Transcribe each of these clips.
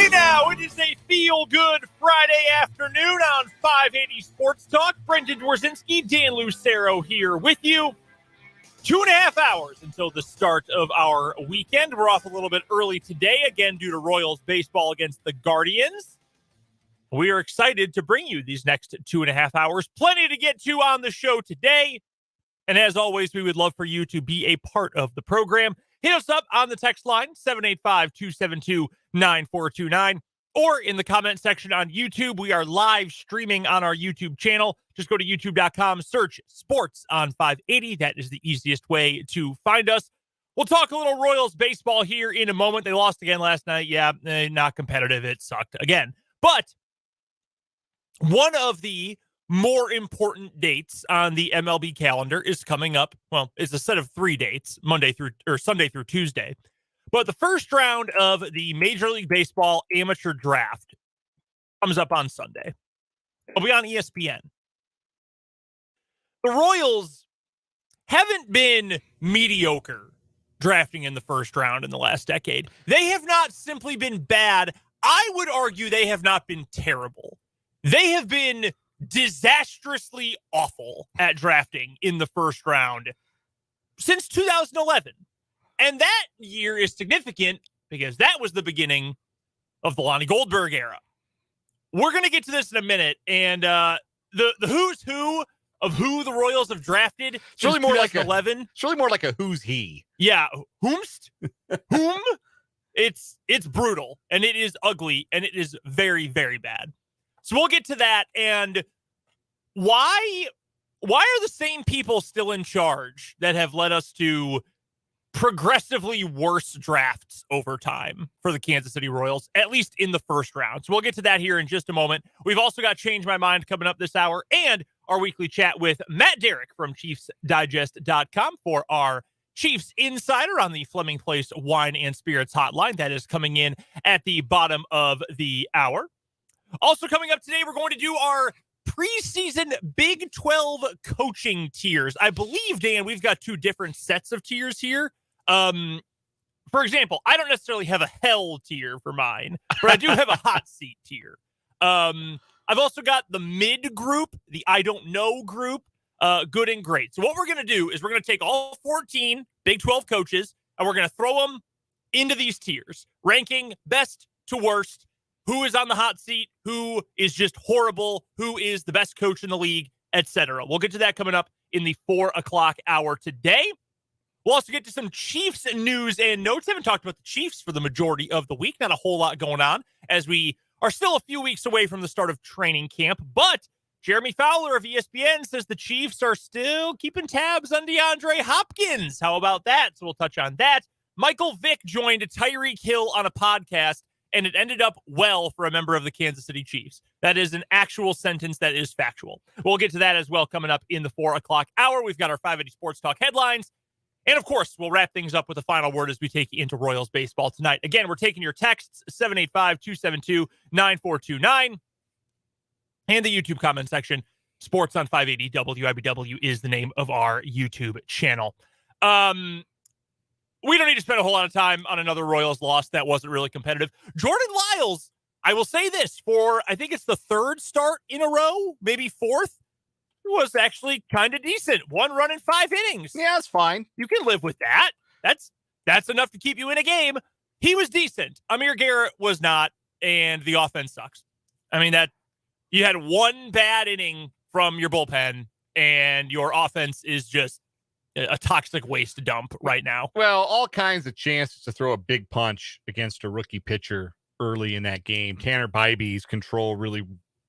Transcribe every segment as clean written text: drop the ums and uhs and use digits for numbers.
Hey now, it is a feel-good Friday afternoon on 580 Sports Talk. Brendan Dworzinski, Dan Lucero here with you. 2.5 hours until the start of our weekend. We're off a little bit early today, again, due to Royals baseball against the Guardians. We are excited to bring you these next 2.5 hours. Plenty to get to on the show today. And as always, we would love for you to be a part of the program. Hit us up on the text line, 785-272-9429, or in the comment section on YouTube. We are live streaming on our YouTube channel. Just go to youtube.com, search Sports on 580. That is the easiest way to find us. We'll talk a little Royals baseball here in a moment. They lost again last night. Yeah, not competitive. It sucked again. But one of the more important dates on the MLB calendar is coming up. Well, it's a set of 3 dates, Sunday through Tuesday. But the first round of the Major League Baseball amateur draft comes up on Sunday. It'll be on ESPN. The Royals haven't been mediocre drafting in the first round in the last decade. They have not simply been bad. I would argue they have not been terrible. They have been disastrously awful at drafting in the first round since 2011. And that year is significant because that was the beginning of the Lonnie Goldberg era. We're going to get to this in a minute. And the who's who of who the Royals have drafted it's really more 2011. It's really more like a who's he. Yeah. Whomst? Whom? It's brutal, and it is ugly, and it is very, very bad. So we'll get to that. And why are the same people still in charge that have led us to progressively worse drafts over time for the Kansas City Royals, at least in the first round? So we'll get to that here in just a moment. We've also got Change My Mind coming up this hour and our weekly chat with Matt Derrick from ChiefsDigest.com for our Chiefs Insider on the Fleming Place Wine and Spirits hotline. That is coming in at the bottom of the hour. Also coming up today, we're going to do our preseason Big 12 coaching tiers. I believe, Dan, we've got 2 different sets of tiers here. For example, I don't necessarily have a hell tier for mine, but I do have a hot seat tier. I've also got the mid group, the I don't know group, good and great. So what we're going to do is we're going to take all 14 Big 12 coaches and we're going to throw them into these tiers, ranking best to worst. Who is on the hot seat, who is just horrible, who is the best coach in the league, etc. We'll get to that coming up in the 4 o'clock hour today. We'll also get to some Chiefs news and notes. Haven't talked about the Chiefs for the majority of the week. Not a whole lot going on as we are still a few weeks away from the start of training camp. But Jeremy Fowler of ESPN says the Chiefs are still keeping tabs on DeAndre Hopkins. How about that? So we'll touch on that. Michael Vick joined Tyreek Hill on a podcast, and it ended up well for a member of the Kansas City Chiefs. That is an actual sentence that is factual. We'll get to that as well coming up in the 4 o'clock hour. We've got our 580 Sports Talk headlines. And, of course, we'll wrap things up with a final word as we take you into Royals baseball tonight. Again, we're taking your texts, 785-272-9429. And the YouTube comment section, Sports on 580 WIBW is the name of our YouTube channel. We don't need to spend a whole lot of time on another Royals loss that wasn't really competitive. Jordan Lyles, I will say this, for I think it's the 3rd start in a row, maybe 4th, was actually kind of decent. 1 run in 5 innings. Yeah, it's fine. You can live with that. That's enough to keep you in a game. He was decent. Amir Garrett was not, and the offense sucks. I mean, that you had 1 bad inning from your bullpen, and your offense is just a toxic waste dump right now. Well, all kinds of chances to throw a big punch against a rookie pitcher early in that game. Tanner Bybee's control really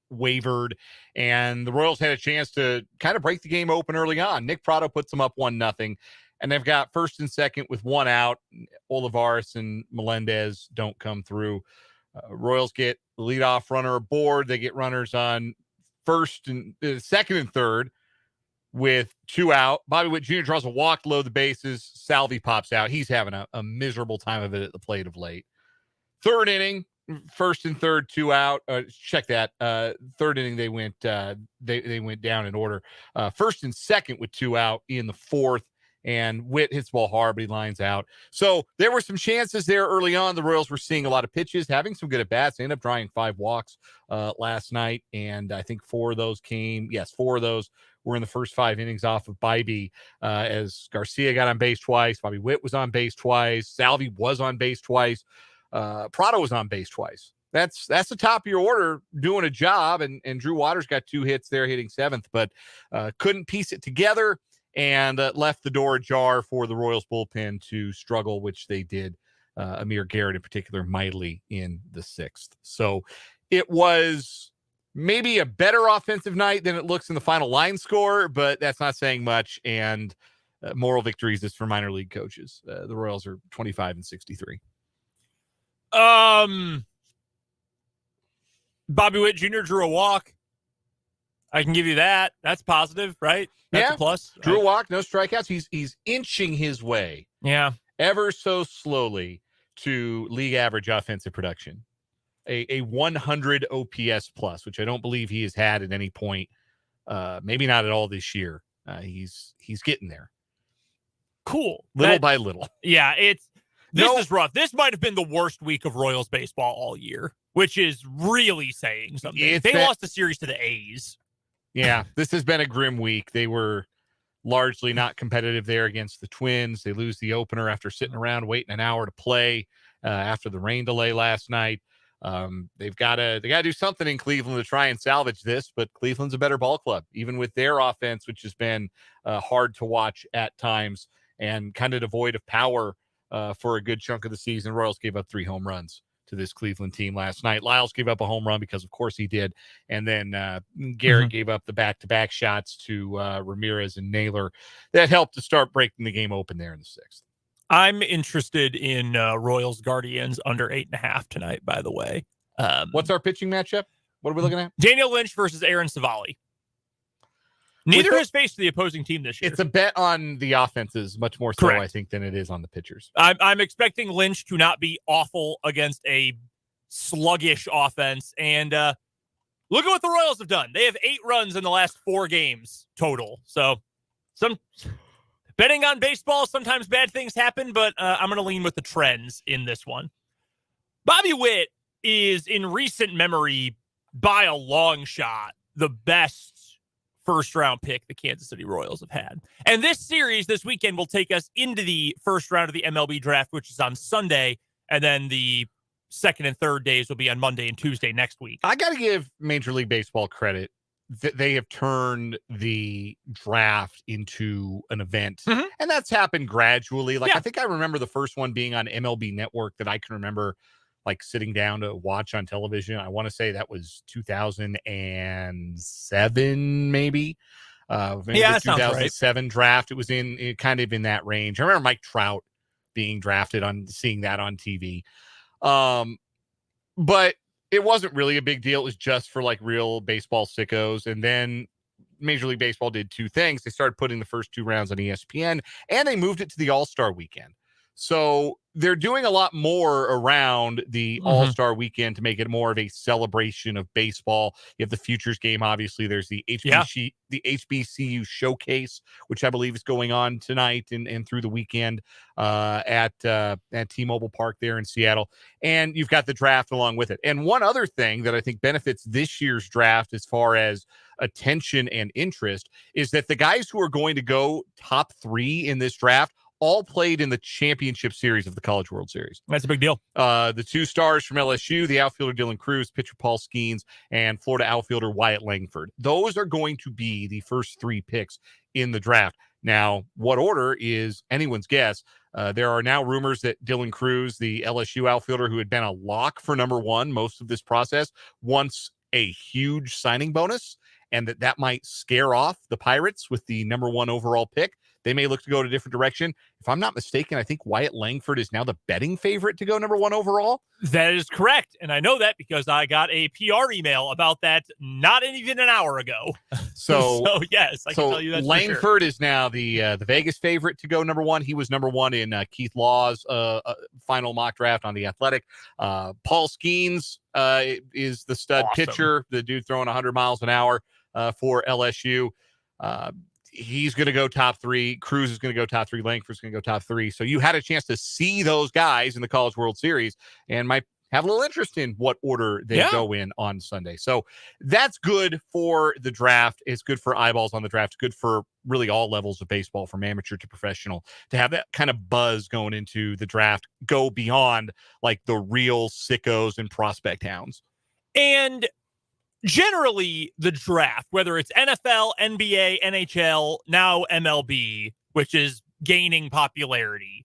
wavered, and the Royals had a chance to kind of break the game open early on. Nick Pratto puts them up 1-0, and they've got first and second with 1 out. Olivares and Melendez don't come through. Royals get the leadoff runner aboard. They get runners on second and third with 2 out. Bobby Witt Jr. draws a walk to load the bases. Salvi pops out. He's having a miserable time of it at the plate of late. 3rd inning, first and third, 2 out. Check that. 3rd inning, they went down in order. First and second with 2 out in the 4th, and Witt hits the ball hard, but he lines out. So there were some chances there early on. The Royals were seeing a lot of pitches, having some good at-bats. They ended up drawing 5 walks last night, and I think 4 of those were in the first 5 innings off of Bybee, as Garcia got on base twice, Bobby Witt was on base twice, Salvi was on base twice, Prado was on base twice. That's the top of your order doing a job, and Drew Waters got 2 hits there, hitting 7th, but couldn't piece it together, and left the door ajar for the Royals bullpen to struggle, which they did, Amir Garrett in particular, mightily in the 6th. So it was maybe a better offensive night than it looks in the final line score, but that's not saying much, and moral victories is for minor league coaches. The Royals are 25-63. Bobby Witt Jr. drew a walk. I can give you that. That's positive, right? That's a plus. Drew a walk, no strikeouts. He's inching his way, ever so slowly, to league average offensive production. A 100 OPS plus, which I don't believe he has had at any point. Maybe not at all this year. He's getting there. Cool. Little by little. Yeah, this is rough. This might have been the worst week of Royals baseball all year, which is really saying something. They lost the series to the A's. Yeah, this has been a grim week. They were largely not competitive there against the Twins. They lose the opener after sitting around waiting an hour to play after the rain delay last night. They've got to do something in Cleveland to try and salvage this, but Cleveland's a better ball club, even with their offense, which has been hard to watch at times and kind of devoid of power for a good chunk of the season. Royals gave up 3 home runs to this Cleveland team last night. Lyles gave up a home run because, of course, he did. And then Garrett gave up the back-to-back shots to Ramirez and Naylor. That helped to start breaking the game open there in the 6th. I'm interested in Royals Guardians under 8.5 tonight, by the way. What's our pitching matchup? What are we looking at? Daniel Lynch versus Aaron Savali. Neither has faced the opposing team this year. It's a bet on the offenses much more so, I think, than it is on the pitchers. I'm expecting Lynch to not be awful against a sluggish offense. And look at what the Royals have done. They have 8 runs in the last 4 games total. So betting on baseball, sometimes bad things happen, but I'm going to lean with the trends in this one. Bobby Witt is, in recent memory, by a long shot, the best first-round pick the Kansas City Royals have had. And this series this weekend will take us into the first round of the MLB draft, which is on Sunday, and then the second and third days will be on Monday and Tuesday next week. I got to give Major League Baseball credit that they have turned the draft into an event, and that's happened gradually. I think I remember the first one being on MLB Network that I can remember sitting down to watch on television. I want to say that was 2007, maybe. Maybe the 2007 draft. It was kind of in that range. I remember Mike Trout being drafted, seeing that on TV. But it wasn't really a big deal. It was just for real baseball sickos. And then Major League Baseball did 2 things. They started putting the first 2 rounds on ESPN, and they moved it to the All-Star weekend. So they're doing a lot more around the All-Star weekend to make it more of a celebration of baseball. You have the Futures game, obviously. There's the HBCU Showcase, which I believe is going on tonight and through the weekend at T-Mobile Park there in Seattle. And you've got the draft along with it. And one other thing that I think benefits this year's draft as far as attention and interest is that the guys who are going to go top 3 in this draft all played in the championship series of the College World Series. That's a big deal. The 2 stars from LSU, the outfielder Dylan Cruz, pitcher Paul Skeens, and Florida outfielder Wyatt Langford. Those are going to be the first 3 picks in the draft. Now, what order is anyone's guess. There are now rumors that Dylan Cruz, the LSU outfielder who had been a lock for number 1 most of this process, wants a huge signing bonus, and that might scare off the Pirates with the number 1 overall pick. They may look to go in a different direction. If I'm not mistaken, I think Wyatt Langford is now the betting favorite to go number 1 overall. That is correct. And I know that because I got a PR email about that not even an hour ago. So yes, I can tell you that. Langford is now the Vegas favorite to go number 1. He was number 1 in Keith Law's final mock draft on The Athletic. Paul Skeens is the stud pitcher, the dude throwing 100 miles an hour for LSU. he's going to go top 3. Cruz is going to go top 3. Langford's going to go top 3. So you had a chance to see those guys in the College World Series and might have a little interest in what order they go in on Sunday. So that's good for the draft. It's good for eyeballs on the draft. It's good for really all levels of baseball, from amateur to professional, to have that kind of buzz going into the draft, go beyond like the real sickos and prospect hounds. And generally, the draft, whether it's NFL, NBA, NHL, now MLB, which is gaining popularity,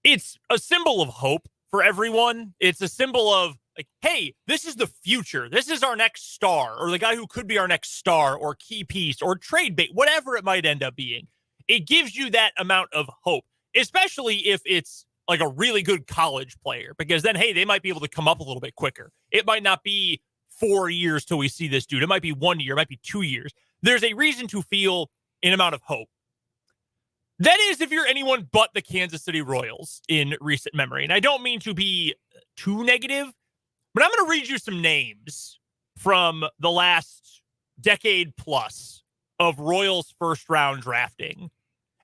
it's a symbol of hope for everyone. It's a symbol of, like, hey, this is the future. This is our next star, or the guy who could be our next star, or key piece, or trade bait, whatever it might end up being. It gives you that amount of hope, especially if it's like a really good college player, because then, hey, they might be able to come up a little bit quicker. It might not be 4 years till we see this dude. It might be 1 year, it might be 2 years. There's a reason to feel an amount of hope. That is, if you're anyone but the Kansas City Royals in recent memory. And I don't mean to be too negative, but I'm going to read you some names from the last decade plus of Royals first round drafting.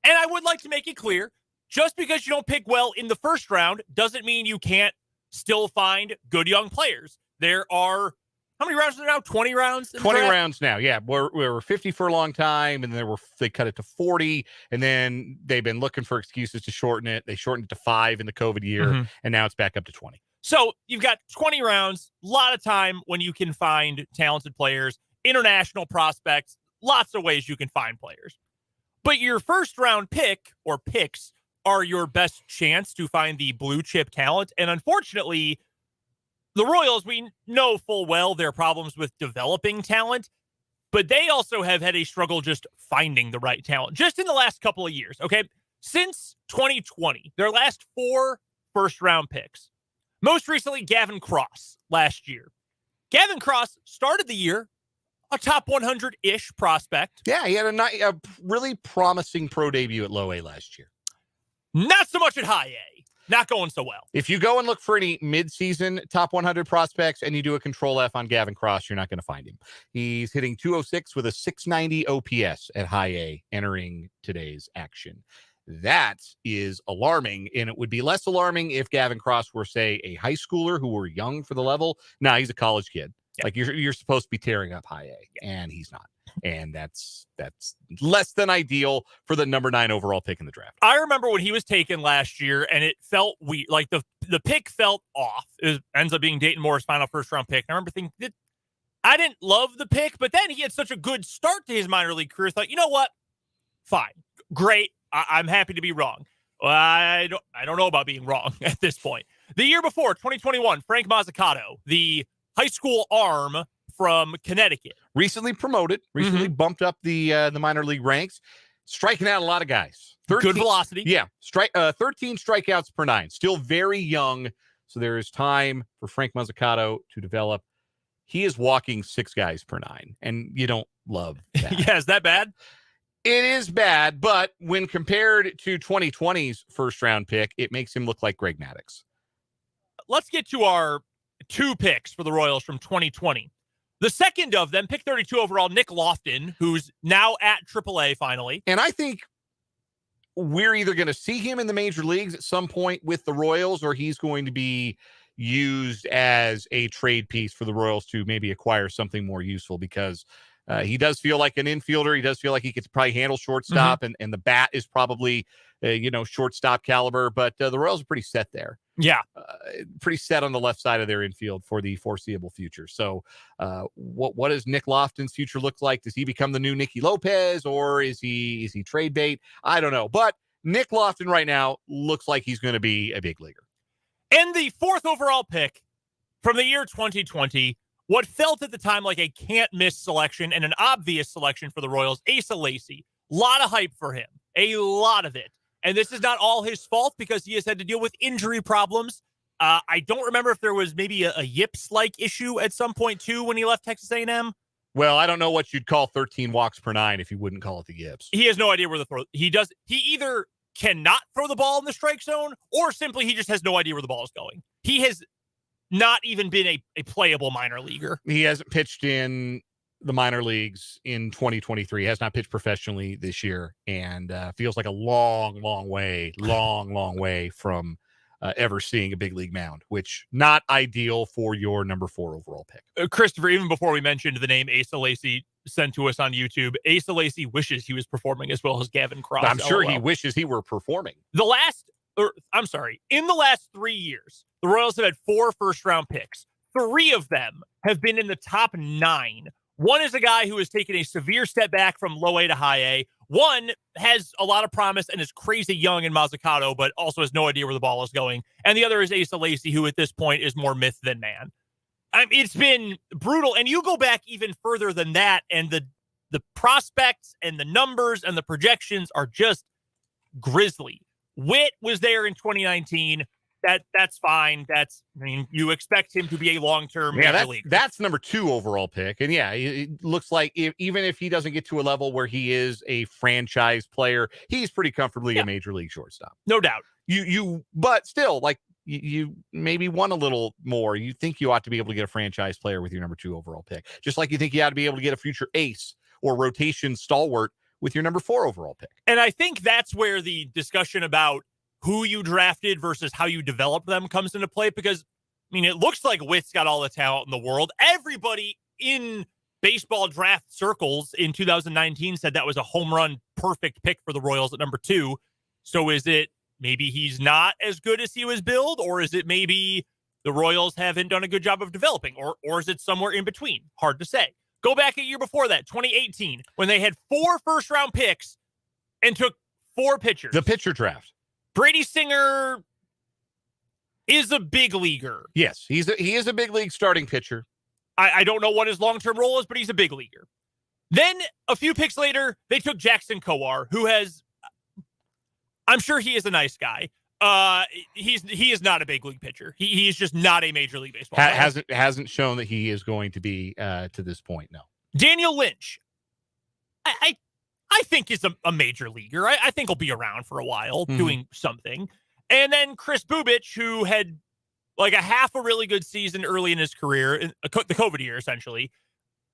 And I would like to make it clear, just because you don't pick well in the first round doesn't mean you can't still find good young players. There are, how many rounds are there now? 20 rounds? 20 rounds now, yeah. We were 50 for a long time, and they cut it to 40, and then they've been looking for excuses to shorten it. They shortened it to 5 in the COVID year, and now it's back up to 20. So you've got 20 rounds, a lot of time when you can find talented players, international prospects, lots of ways you can find players. But your first round pick or picks are your best chance to find the blue chip talent. And unfortunately, the Royals, we know full well their problems with developing talent, but they also have had a struggle just finding the right talent just in the last couple of years. Okay. Since 2020, their last 4 first round picks, most recently Gavin Cross last year. Gavin Cross started the year a top 100-ish prospect. Yeah, he had a really promising pro debut at low A last year. Not so much at high A. Not going so well. If you go and look for any mid-season top 100 prospects and you do a control F on Gavin Cross, you're not going to find him. He's hitting 206 with a 690 OPS at high A entering today's action. That is alarming, and it would be less alarming if Gavin Cross were, say, a high schooler who were young for the level. Nah, he's a college kid. Yep. Like you're supposed to be tearing up high A, and he's not. And that's less than ideal for the number 9 overall pick in the draft. I remember when he was taken last year, and it felt weird. Like the pick felt off. It ends up being Dayton Moore's final first round pick. And I remember thinking that I didn't love the pick, but then he had such a good start to his minor league career. I thought, you know what? Fine, great. I'm happy to be wrong. I don't know about being wrong at this point. The year before, 2021, Frank Mazzucato, the high school arm from Connecticut, recently promoted, bumped up the minor league ranks, striking out a lot of guys. 13, good velocity. Yeah, 13 strikeouts per 9. Still very young, so there is time for Frank Mazzucato to develop. He is walking 6 guys per 9, and you don't love that. Yeah, is that bad? It is bad, but when compared to 2020's first round pick, it makes him look like Greg Maddux. Let's get to our 2 picks for the Royals from 2020. The second of them, pick 32 overall, Nick Lofton, who's now at AAA finally. And I think we're either going to see him in the major leagues at some point with the Royals, or he's going to be used as a trade piece for the Royals to maybe acquire something more useful, because he does feel like an infielder. He does feel like he could probably handle shortstop, and the bat is probably, shortstop caliber, but the Royals are pretty set there. Yeah. Pretty set on the left side of their infield for the foreseeable future. So what does Nick Lofton's future look like? Does he become the new Nicky Lopez, or is he trade bait? I don't know. But Nick Lofton right now looks like he's going to be a big leaguer. And the 4th overall pick from the year 2020, what felt at the time like a can't-miss selection and an obvious selection for the Royals, Asa Lacy. A lot of hype for him. A lot of it. And this is not all his fault, because he has had to deal with injury problems. I don't remember if there was maybe a yips-like issue at some point, too, when he left Texas A&M. Well, I don't know what you'd call 13 walks per 9 if you wouldn't call it the yips. He has no idea where the throw. He either cannot throw the ball in the strike zone, or simply he just has no idea where the ball is going. He has not even been a playable minor leaguer. He hasn't pitched in the minor leagues in 2023, has not pitched professionally this year, and feels like a long way from ever seeing a big league mound, which not ideal for your number 4 overall pick. Christopher, even before we mentioned the name Asa Lacy sent to us on YouTube, Asa Lacy wishes he was performing as well as Gavin Cross. I'm sure he wishes he were performing. In the last 3 years, the Royals have had 4 first-round picks. 3 of them have been in the top 9. One is a guy who has taken a severe step back from low A to high A. One has a lot of promise and is crazy young in Mazzucato, but also has no idea where the ball is going. And the other is Asa Lacy, who at this point is more myth than man. It's been brutal. And you go back even further than that, and the prospects and the numbers and the projections are just grisly. Witt was there in 2019. That's fine. You expect him to be a long-term major leaguer. That's number 2 overall pick. And yeah, it looks like even if he doesn't get to a level where he is a franchise player, he's pretty comfortably a major league shortstop. No doubt. But still, like you maybe want a little more. You think you ought to be able to get a franchise player with your number 2 overall pick, just like you think you ought to be able to get a future ace or rotation stalwart with your number 4 overall pick. And I think that's where the discussion about who you drafted versus how you develop them comes into play, because it looks like Witt's got all the talent in the world. Everybody in baseball draft circles in 2019 said that was a home run perfect pick for the Royals at number 2. So is it maybe he's not as good as he was billed, or is it maybe the Royals haven't done a good job of developing, or is it somewhere in between? Hard to say. Go back a year before that, 2018, when they had 4 first-round picks and took 4 pitchers. The pitcher draft. Brady Singer is a big leaguer. Yes, he is a big league starting pitcher. I don't know what his long-term role is, but he's a big leaguer. Then a few picks later, they took Jackson Kowar, who I'm sure he is a nice guy. He is not a big league pitcher. He is just not a major league baseball player. Hasn't shown that he is going to be to this point. No. Daniel Lynch. I think is a major leaguer. I think he'll be around for a while doing something. And then Chris Bubich, who had like a half a really good season early in his career, the COVID year essentially,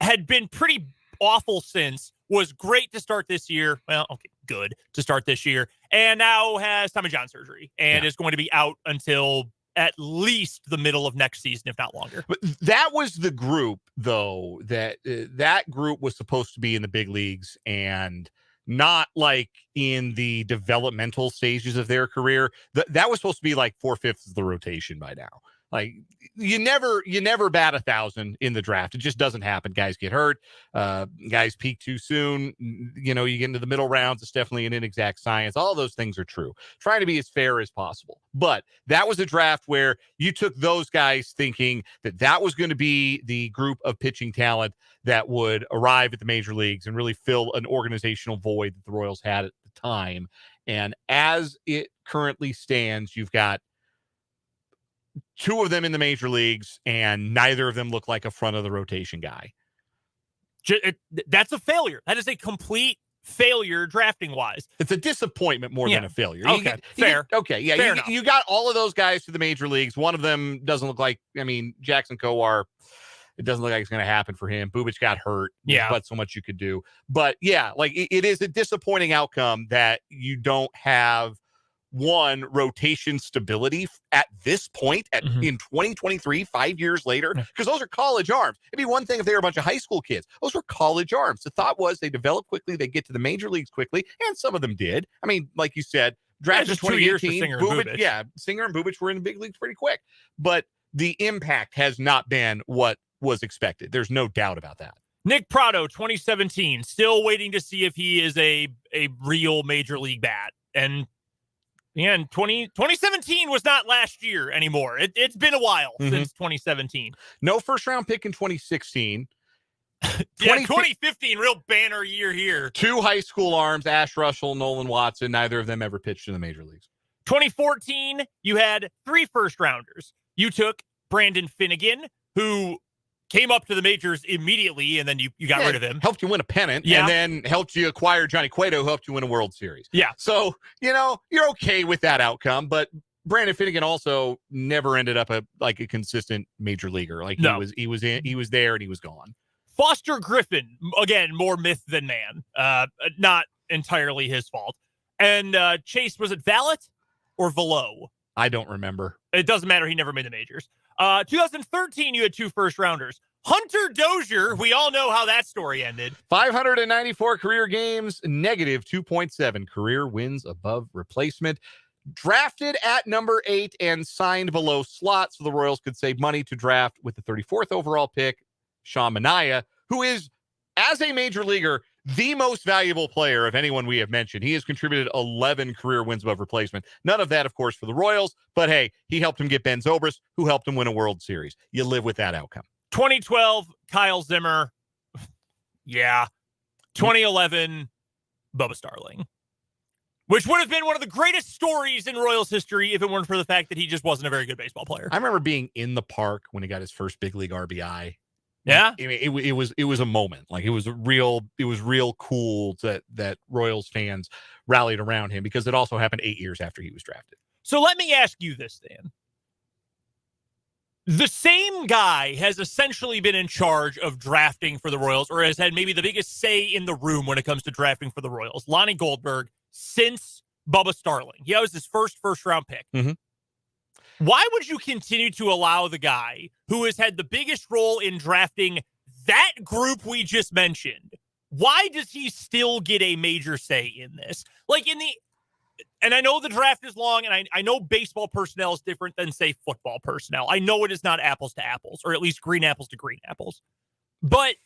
had been pretty awful since, was great to start this year. Well, okay, good to start this year. And now has Tommy John surgery and is going to be out until at least the middle of next season, if not longer. But that was the group, though, that group was supposed to be in the big leagues and not like in the developmental stages of their career. That was supposed to be like 4/5 of the rotation by now. Like you never bat 1,000 in the draft. It just doesn't happen. Guys get hurt. Guys peak too soon. You get into the middle rounds. It's definitely an inexact science. All those things are true. Trying to be as fair as possible. But that was a draft where you took those guys thinking that was going to be the group of pitching talent that would arrive at the major leagues and really fill an organizational void that the Royals had at the time. And as it currently stands, you've got 2 of them in the major leagues, and neither of them look like a front of the rotation guy. That's a failure. That is a complete failure drafting wise. It's a disappointment more than a failure. Okay, fair. You got all of those guys to the major leagues. One of them doesn't look like, Jackson Kowar, it doesn't look like it's going to happen for him. Bubich got hurt. Yeah. But so much you could do. But yeah, like it is a disappointing outcome that you don't have one, rotation stability at this point in 2023, 5 years later, because those are college arms. It'd be one thing if they were a bunch of high school kids. Those were college arms. The thought was they develop quickly, they get to the major leagues quickly, and some of them did. Like you said, drafted in 2018, Singer and Bubich. Singer and Bubich were in the big leagues pretty quick. But the impact has not been what was expected. There's no doubt about that. Nick Prado, 2017, still waiting to see if he is a real major league bat. And 2017 was not last year anymore. It's been a while since 2017. No first round pick in 2016. 2015, real banner year here. 2 high school arms, Ash Russell, Nolan Watson. Neither of them ever pitched in the major leagues. 2014, you had 3 first rounders. You took Brandon Finnegan, who came up to the majors immediately, and then you got rid of him. Helped you win a pennant, and then helped you acquire Johnny Cueto, who helped you win a World Series. Yeah. So, you're okay with that outcome, but Brandon Finnegan also never ended up a consistent major leaguer. He was there and he was gone. Foster Griffin, again, more myth than man. Not entirely his fault. And Chase, was it Vallet or Velo? I don't remember. It doesn't matter. He never made the majors. 2013, you had 2 first-rounders. Hunter Dozier, we all know how that story ended. 594 career games, negative 2.7 career wins above replacement. Drafted at number 8 and signed below slot so the Royals could save money to draft with the 34th overall pick, Sean Manaea, who is, as a major leaguer, the most valuable player of anyone we have mentioned. He has contributed 11 career wins above replacement. None of that, of course, for the Royals, but hey, he helped him get Ben Zobrist, who helped him win a World Series. You live with that outcome. 2012, Kyle Zimmer. Yeah. 2011, Bubba Starling. Which would have been one of the greatest stories in Royals history if it weren't for the fact that he just wasn't a very good baseball player. I remember being in the park when he got his first big league RBI. Yeah. I mean, it was a moment. Like it was real cool that Royals fans rallied around him because it also happened 8 years after he was drafted. So let me ask you this, Dan. The same guy has essentially been in charge of drafting for the Royals, or has had maybe the biggest say in the room when it comes to drafting for the Royals, Lonnie Goldberg, since Bubba Starling. He was his first round pick. Mm-hmm. Why would you continue to allow the guy who has had the biggest role in drafting that group we just mentioned? Why does he still get a major say in this? And I know the draft is long, and I know baseball personnel is different than, say, football personnel. I know it is not apples to apples, or at least green apples to green apples. But,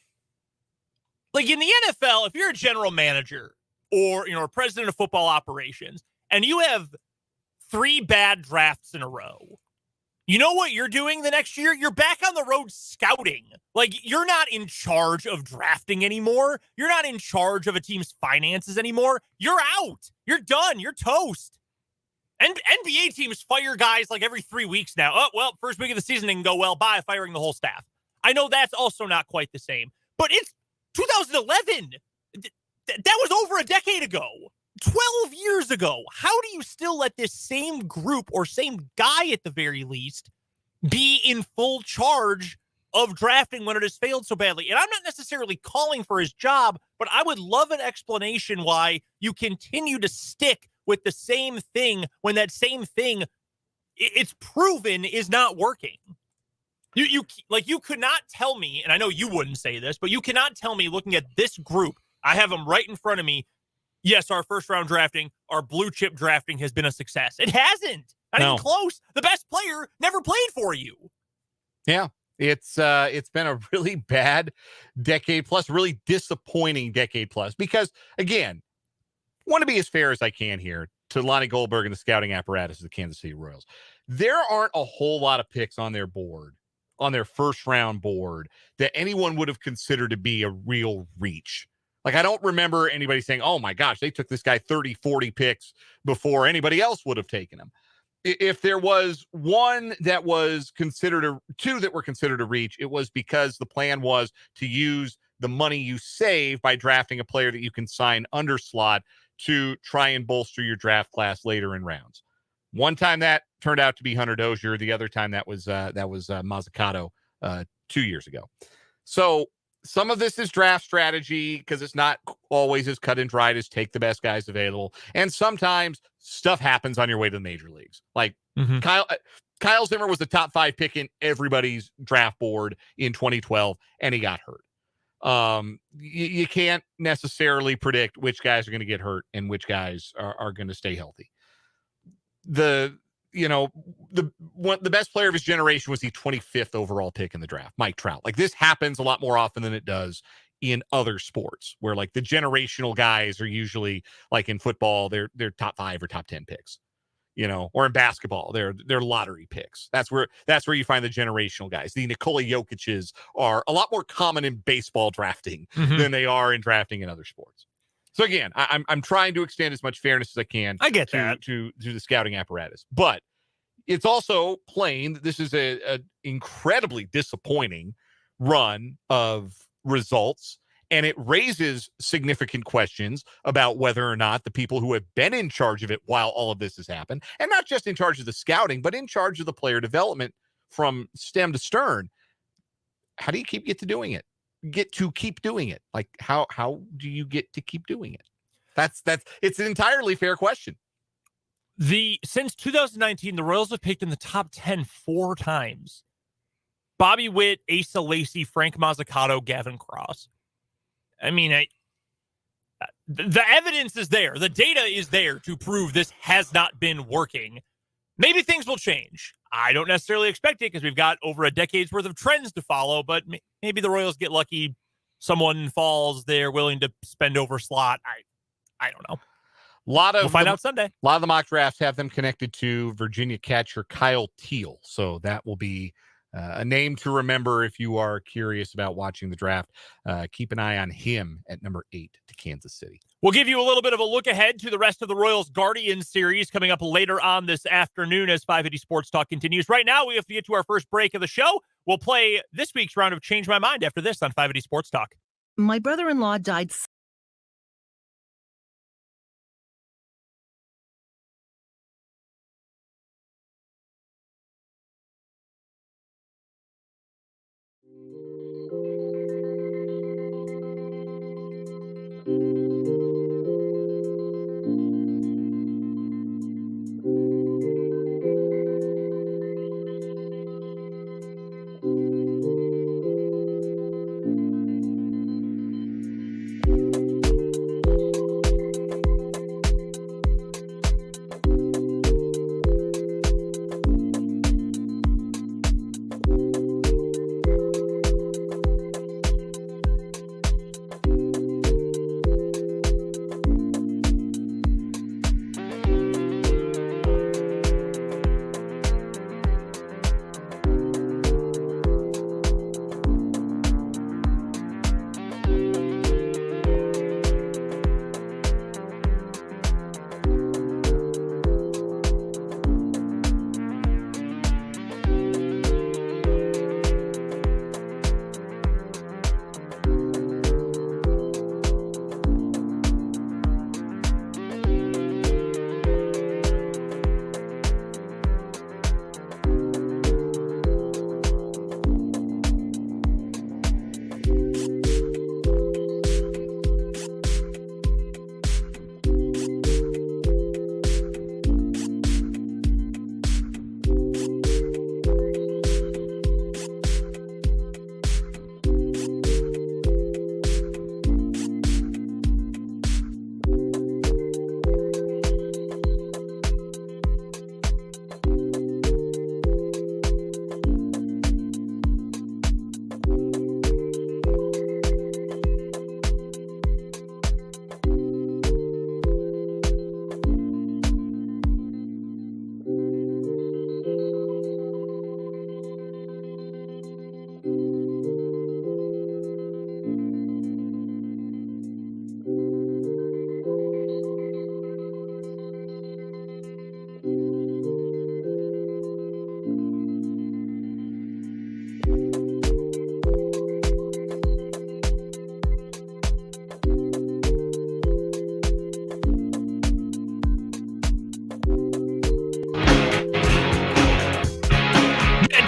like, in the NFL, if you're a general manager or, a president of football operations, and you have 3 bad drafts in a row, you know what you're doing the next year? You're back on the road scouting. Like, you're not in charge of drafting anymore. You're not in charge of a team's finances anymore. You're out. You're done. You're toast. And NBA teams fire guys like every 3 weeks now. Oh, well, first week of the season didn't go well. Bye, firing the whole staff. I know that's also not quite the same. But it's 2011. That was over a decade ago. 12 years ago. How do you still let this same group, or same guy at the very least, be in full charge of drafting when it has failed so badly? And I'm not necessarily calling for his job, but I would love an explanation why you continue to stick with the same thing when that same thing, it's proven, is not working. You could not tell me, and I know you wouldn't say this, but you cannot tell me, looking at this group, I have them right in front of me, yes, our first round drafting, our blue chip drafting has been a success. It hasn't. Not even close. The best player never played for you. Yeah, it's been a really bad decade plus, really disappointing decade plus. Because again, I want to be as fair as I can here to Lonnie Goldberg and the scouting apparatus of the Kansas City Royals. There aren't a whole lot of picks on their board, on their first round board, that anyone would have considered to be a real reach. Like, I don't remember anybody saying, oh my gosh, they took this guy 30, 40 picks before anybody else would have taken him. If there was one that was considered two that were considered a reach, it was because the plan was to use the money you save by drafting a player that you can sign under slot to try and bolster your draft class later in rounds. One time that turned out to be Hunter Dozier. The other time that was Mazzucato 2 years ago. So some of this is draft strategy because it's not always as cut and dried as take the best guys available. And sometimes stuff happens on your way to the major leagues. Like Kyle Zimmer was the top 5 pick in everybody's draft board in 2012, and he got hurt. You can't necessarily predict which guys are going to get hurt and which guys are going to stay healthy. The best player of his generation was the 25th overall pick in the draft, Mike Trout. Like, this happens a lot more often than it does in other sports, where like the generational guys are usually, like in football, they're top 5 or top 10 picks, or in basketball, they're lottery picks. That's where you find the generational guys. The Nikola Jokic's are a lot more common in baseball drafting than they are in drafting in other sports. So again, I'm trying to extend as much fairness as I can. I get that to the scouting apparatus, but it's also plain that this is a incredibly disappointing run of results, and it raises significant questions about whether or not the people who have been in charge of it while all of this has happened, and not just in charge of the scouting, but in charge of the player development from stem to stern. How do you get to doing it? get to keep doing it? Like, how do you get to keep doing it? It's an entirely fair question. Since 2019, the Royals have picked in the top 10 4 times. Bobby Witt, Asa Lacy, Frank Mazzucato, Gavin Cross. I mean, the evidence is there. The data is there to prove this has not been working. Maybe things will change. I don't necessarily expect it because we've got over a decade's worth of trends to follow, but maybe the Royals get lucky. Someone falls. They're willing to spend over slot. I don't know. We'll find out Sunday. A lot of the mock drafts have them connected to Virginia catcher Kyle Teal. So that will be a name to remember if you are curious about watching the draft. Keep an eye on him at number 8 to Kansas City. We'll give you a little bit of a look ahead to the rest of the Royals Guardians series coming up later on this afternoon as 580 Sports Talk continues. Right now, we have to get to our first break of the show. We'll play this week's round of Change My Mind after this on 580 Sports Talk. My brother-in-law died.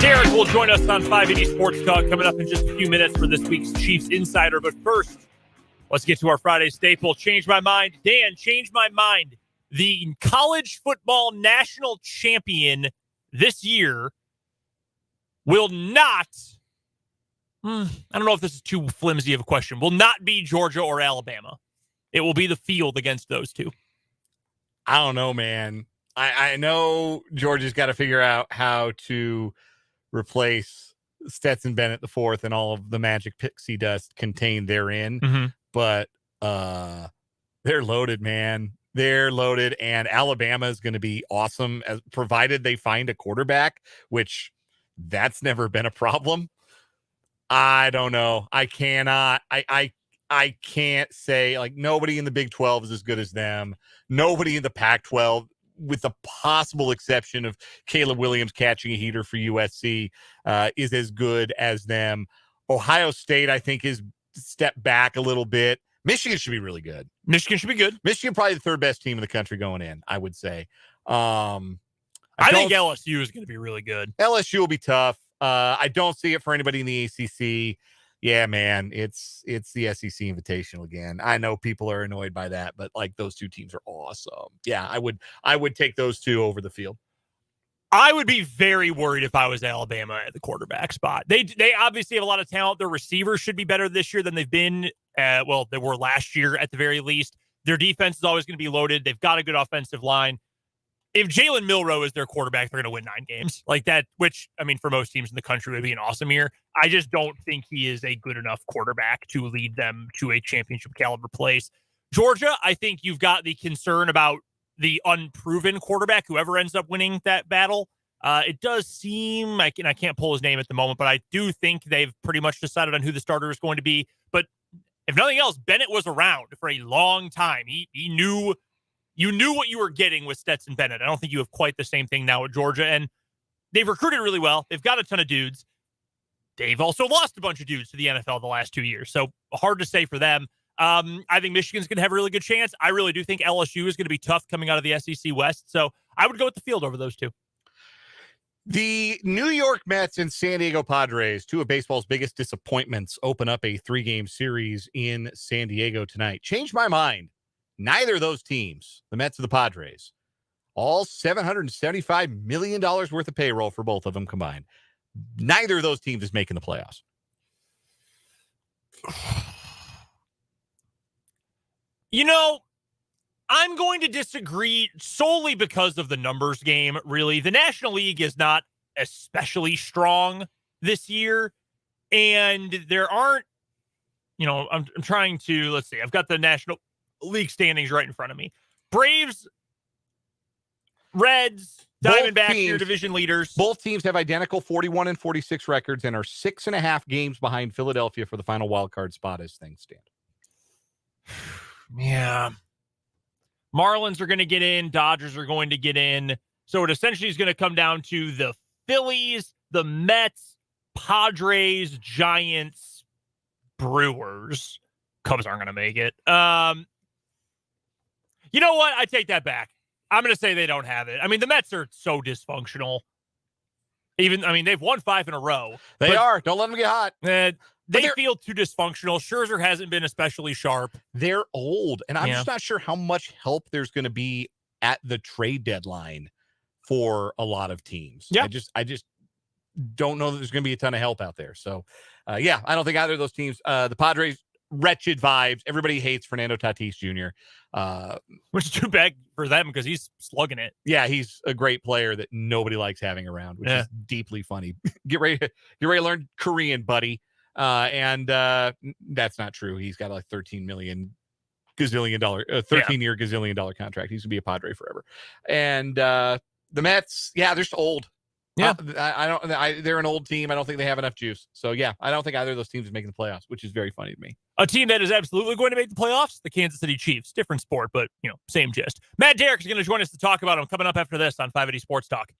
Derrick will join us on 580 Sports Talk coming up in just a few minutes for this week's Chiefs Insider. But first, let's get to our Friday staple. Change my mind. Dan, change my mind. The college football national champion this year will not, I don't know if this is too flimsy of a question, will not be Georgia or Alabama. It will be the field against those two. I don't know, man. I know Georgia's got to figure out how to replace Stetson Bennett the fourth and all of the magic pixie dust contained therein. Mm-hmm. But they're loaded, man. They're loaded, and Alabama is going to be awesome, provided they find a quarterback, which that's never been a problem. I don't know. I cannot. I can't say, like, nobody in the Big 12 is as good as them. Nobody in the Pac-12, with the possible exception of Caleb Williams catching a heater for USC, is as good as them. Ohio State, I think, is stepped back a little bit. Michigan should be really good. Michigan should be good. Michigan probably the third best team in the country going in, I would say. I think LSU is going to be really good. LSU will be tough. I don't see it for anybody in the ACC. Yeah, man, it's the SEC Invitational again. I know people are annoyed by that, but like those two teams are awesome. Yeah, I would take those two over the field. I would be very worried if I was Alabama at the quarterback spot. They obviously have a lot of talent. Their receivers should be better this year than they've been. They were last year at the very least. Their defense is always going to be loaded. They've got a good offensive line. If Jalen Milroe is their quarterback, they're going to win 9 games like that, which, I mean, for most teams in the country would be an awesome year. I just don't think he is a good enough quarterback to lead them to a championship caliber place. Georgia, I think you've got the concern about the unproven quarterback, whoever ends up winning that battle. It does seem like, and I can't pull his name at the moment, but I do think they've pretty much decided on who the starter is going to be. But if nothing else, Bennett was around for a long time. He knew, you knew what you were getting with Stetson Bennett. I don't think you have quite the same thing now at Georgia. And they've recruited really well. They've got a ton of dudes. They've also lost a bunch of dudes to the NFL the last 2 years. So hard to say for them. I think Michigan's going to have a really good chance. I really do think LSU is going to be tough coming out of the SEC West. So I would go with the field over those two. The New York Mets and San Diego Padres, two of baseball's biggest disappointments, open up a 3-game series in San Diego tonight. Changed my mind. Neither of those teams, the Mets or the Padres, all $775 million worth of payroll for both of them combined. Neither of those teams is making the playoffs. You know, I'm going to disagree solely because of the numbers game, really. The National League is not especially strong this year, and there aren't, I'm trying to, let's see, I've got the National League standings right in front of me. Braves, Reds, Diamondbacks, your division leaders. Both teams have identical 41 and 46 records and are 6.5 games behind Philadelphia for the final wild card spot as things stand. Yeah. Marlins are going to get in. Dodgers are going to get in. So it essentially is going to come down to the Phillies, the Mets, Padres, Giants, Brewers. Cubs aren't going to make it. You know what? I take that back. I'm going to say they don't have it. I mean, the Mets are so dysfunctional. They've won 5 in a row. They are. Don't let them get hot. They feel too dysfunctional. Scherzer hasn't been especially sharp. They're old, and I'm just not sure how much help there's going to be at the trade deadline for a lot of teams. Yeah. I just don't know that there's going to be a ton of help out there. So, I don't think either of those teams. The Padres, wretched vibes. Everybody hates Fernando Tatis Jr. Which is too bad for them because he's slugging it. Yeah, he's a great player that nobody likes having around, which is deeply funny. Get ready to learn Korean, buddy. And that's not true. He's got like $13 million gazillion dollar, 13-year gazillion dollar contract. He's gonna be a Padre forever. And the Mets, they're just old. Yeah, they're an old team. I don't think they have enough juice. So I don't think either of those teams is making the playoffs, which is very funny to me. A team that is absolutely going to make the playoffs, the Kansas City Chiefs. Different sport, but same gist. Matt Derrick is going to join us to talk about them coming up after this on 580 Sports Talk.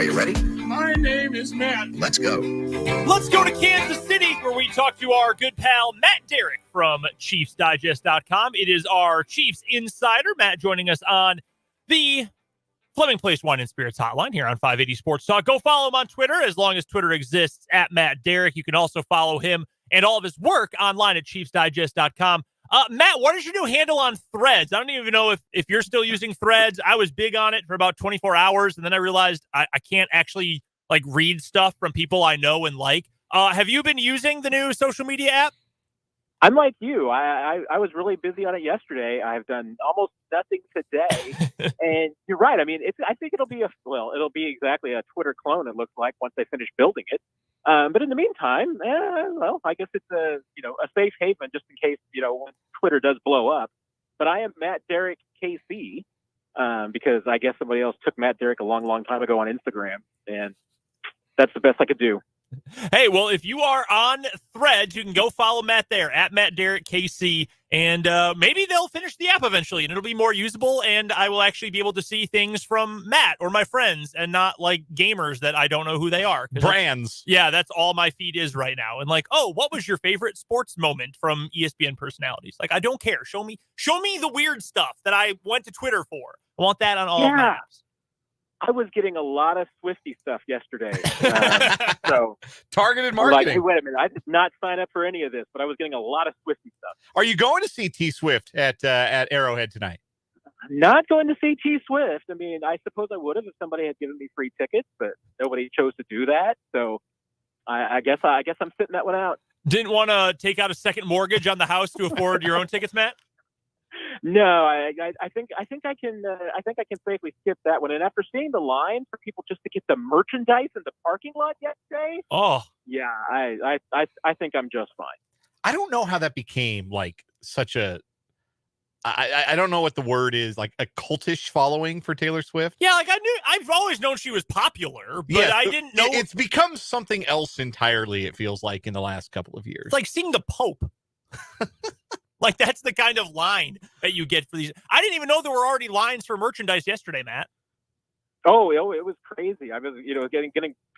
you ready? My name is Matt. Let's go. Let's go to Kansas City, where we talk to our good pal, Matt Derrick from ChiefsDigest.com. It is our Chiefs insider, Matt, joining us on the Fleming Place Wine and Spirits hotline here on 580 Sports Talk. Go follow him on Twitter, as long as Twitter exists, at Matt Derrick. You can also follow him and all of his work online at ChiefsDigest.com. Matt, what is your new handle on Threads? I don't even know if you're still using Threads. I was big on it for about 24 hours, and then I realized I can't actually read stuff from people I know and like. Have you been using the new social media app? I'm like you. I was really busy on it yesterday. I've done almost nothing today. And you're right. I mean, I think it'll be exactly a Twitter clone, it looks like, once they finish building it. But in the meantime, I guess it's a safe haven just in case, when Twitter does blow up. But I am Matt Derrick KC, because I guess somebody else took Matt Derrick a long, long time ago on Instagram. And that's the best I could do. Hey, well, if you are on Threads, you can go follow Matt there, at Matt Derrick KC, and maybe they'll finish the app eventually, and it'll be more usable, and I will actually be able to see things from Matt or my friends, and not gamers that I don't know who they are. Brands. That's all my feed is right now. And what was your favorite sports moment from ESPN personalities? I don't care. Show me the weird stuff that I went to Twitter for. I want that on all of my apps. I was getting a lot of Swifty stuff yesterday. So targeted marketing. Hey, wait a minute. I did not sign up for any of this, but I was getting a lot of Swifty stuff. Are you going to see T Swift at Arrowhead tonight? I'm not going to see T Swift. I mean, I suppose I would have if somebody had given me free tickets, but nobody chose to do that. So I guess I'm sitting that one out. Didn't want to take out a second mortgage on the house to afford your own tickets, Matt? No, I think I can safely skip that one. And after seeing the line for people just to get the merchandise in the parking lot yesterday, yeah, I think I'm just fine. I don't know how that became such a. I don't know what the word is, a cultish following for Taylor Swift. Yeah, I've always known she was popular, but I didn't know it's become something else entirely. It feels like in the last couple of years, it's like seeing the Pope. That's the kind of line that you get for these. I didn't even know there were already lines for merchandise yesterday, Matt. Oh, it was crazy. I was, getting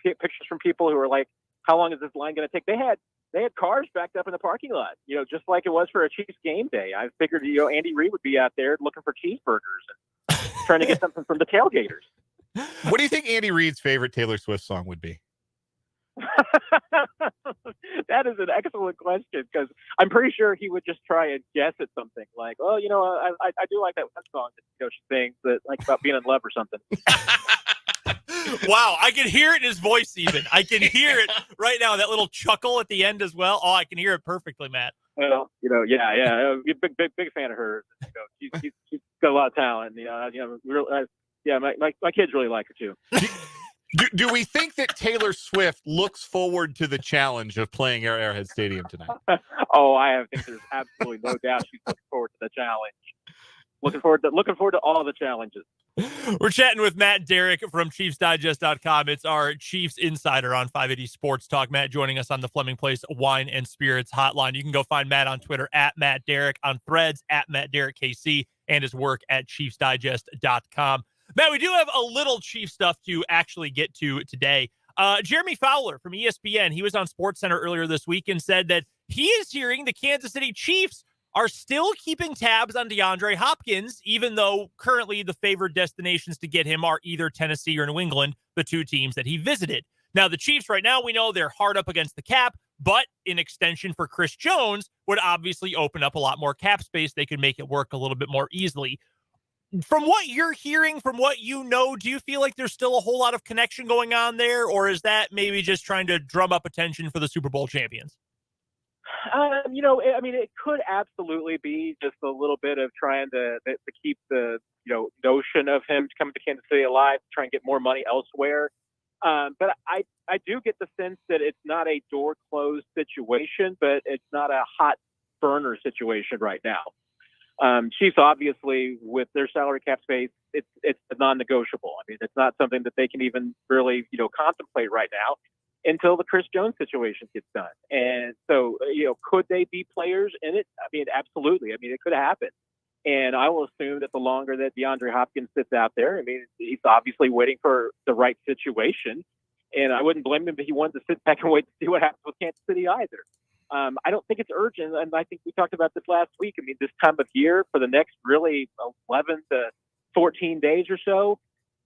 pictures from people who were like, "How long is this line going to take?" They had cars backed up in the parking lot, just like it was for a Chiefs game day. I figured, Andy Reid would be out there looking for cheeseburgers and trying to get something from the tailgaters. What do you think Andy Reid's favorite Taylor Swift song would be? That is an excellent question, because I'm pretty sure he would just try and guess at something like, "Oh, I do like that one song that she sings that about being in love or something." Wow, I can hear it in his voice. Even I can hear it right now. That little chuckle at the end as well. Oh, I can hear it perfectly, Matt. Well, yeah, big fan of her. She's got a lot of talent. My kids really like her too. Do we think that Taylor Swift looks forward to the challenge of playing at Arrowhead Stadium tonight? I think there's absolutely no doubt she's looking forward to the challenge. Looking forward to all the challenges. We're chatting with Matt Derrick from ChiefsDigest.com. It's our Chiefs insider on 580 Sports Talk. Matt joining us on the Fleming Place Wine and Spirits hotline. You can go find Matt on Twitter at Matt Derrick, on Threads at Matt Derrick KC, and his work at ChiefsDigest.com. Matt, we do have a little Chief stuff to actually get to today. Jeremy Fowler from ESPN, he was on SportsCenter earlier this week and said that he is hearing the Kansas City Chiefs are still keeping tabs on DeAndre Hopkins, even though currently the favored destinations to get him are either Tennessee or New England, the two teams that he visited. Now, the Chiefs right now, we know they're hard up against the cap, but an extension for Chris Jones would obviously open up a lot more cap space. They could make it work a little bit more easily. From what you're hearing, from what you know, do you feel like there's still a whole lot of connection going on there, or is that maybe just trying to drum up attention for the Super Bowl champions? It could absolutely be just a little bit of trying to keep the, notion of him coming to Kansas City alive, try and get more money elsewhere. But I do get the sense that it's not a door closed situation, but it's not a hot burner situation right now. Chiefs, obviously, with their salary cap space, it's non-negotiable. I mean, it's not something that they can even really, contemplate right now until the Chris Jones situation gets done. And so, could they be players in it? I mean, absolutely. I mean, it could happen. And I will assume that the longer that DeAndre Hopkins sits out there, I mean, he's obviously waiting for the right situation. And I wouldn't blame him if he wanted to sit back and wait to see what happens with Kansas City either. I don't think it's urgent. And I think we talked about this last week. I mean, this time of year for the next really 11 to 14 days or so,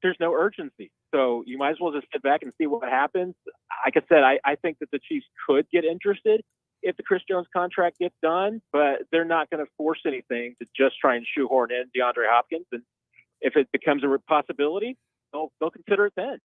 there's no urgency. So you might as well just sit back and see what happens. Like I said, I think that the Chiefs could get interested if the Chris Jones contract gets done, but they're not going to force anything to just try and shoehorn in DeAndre Hopkins. And if it becomes a possibility, they'll consider it then.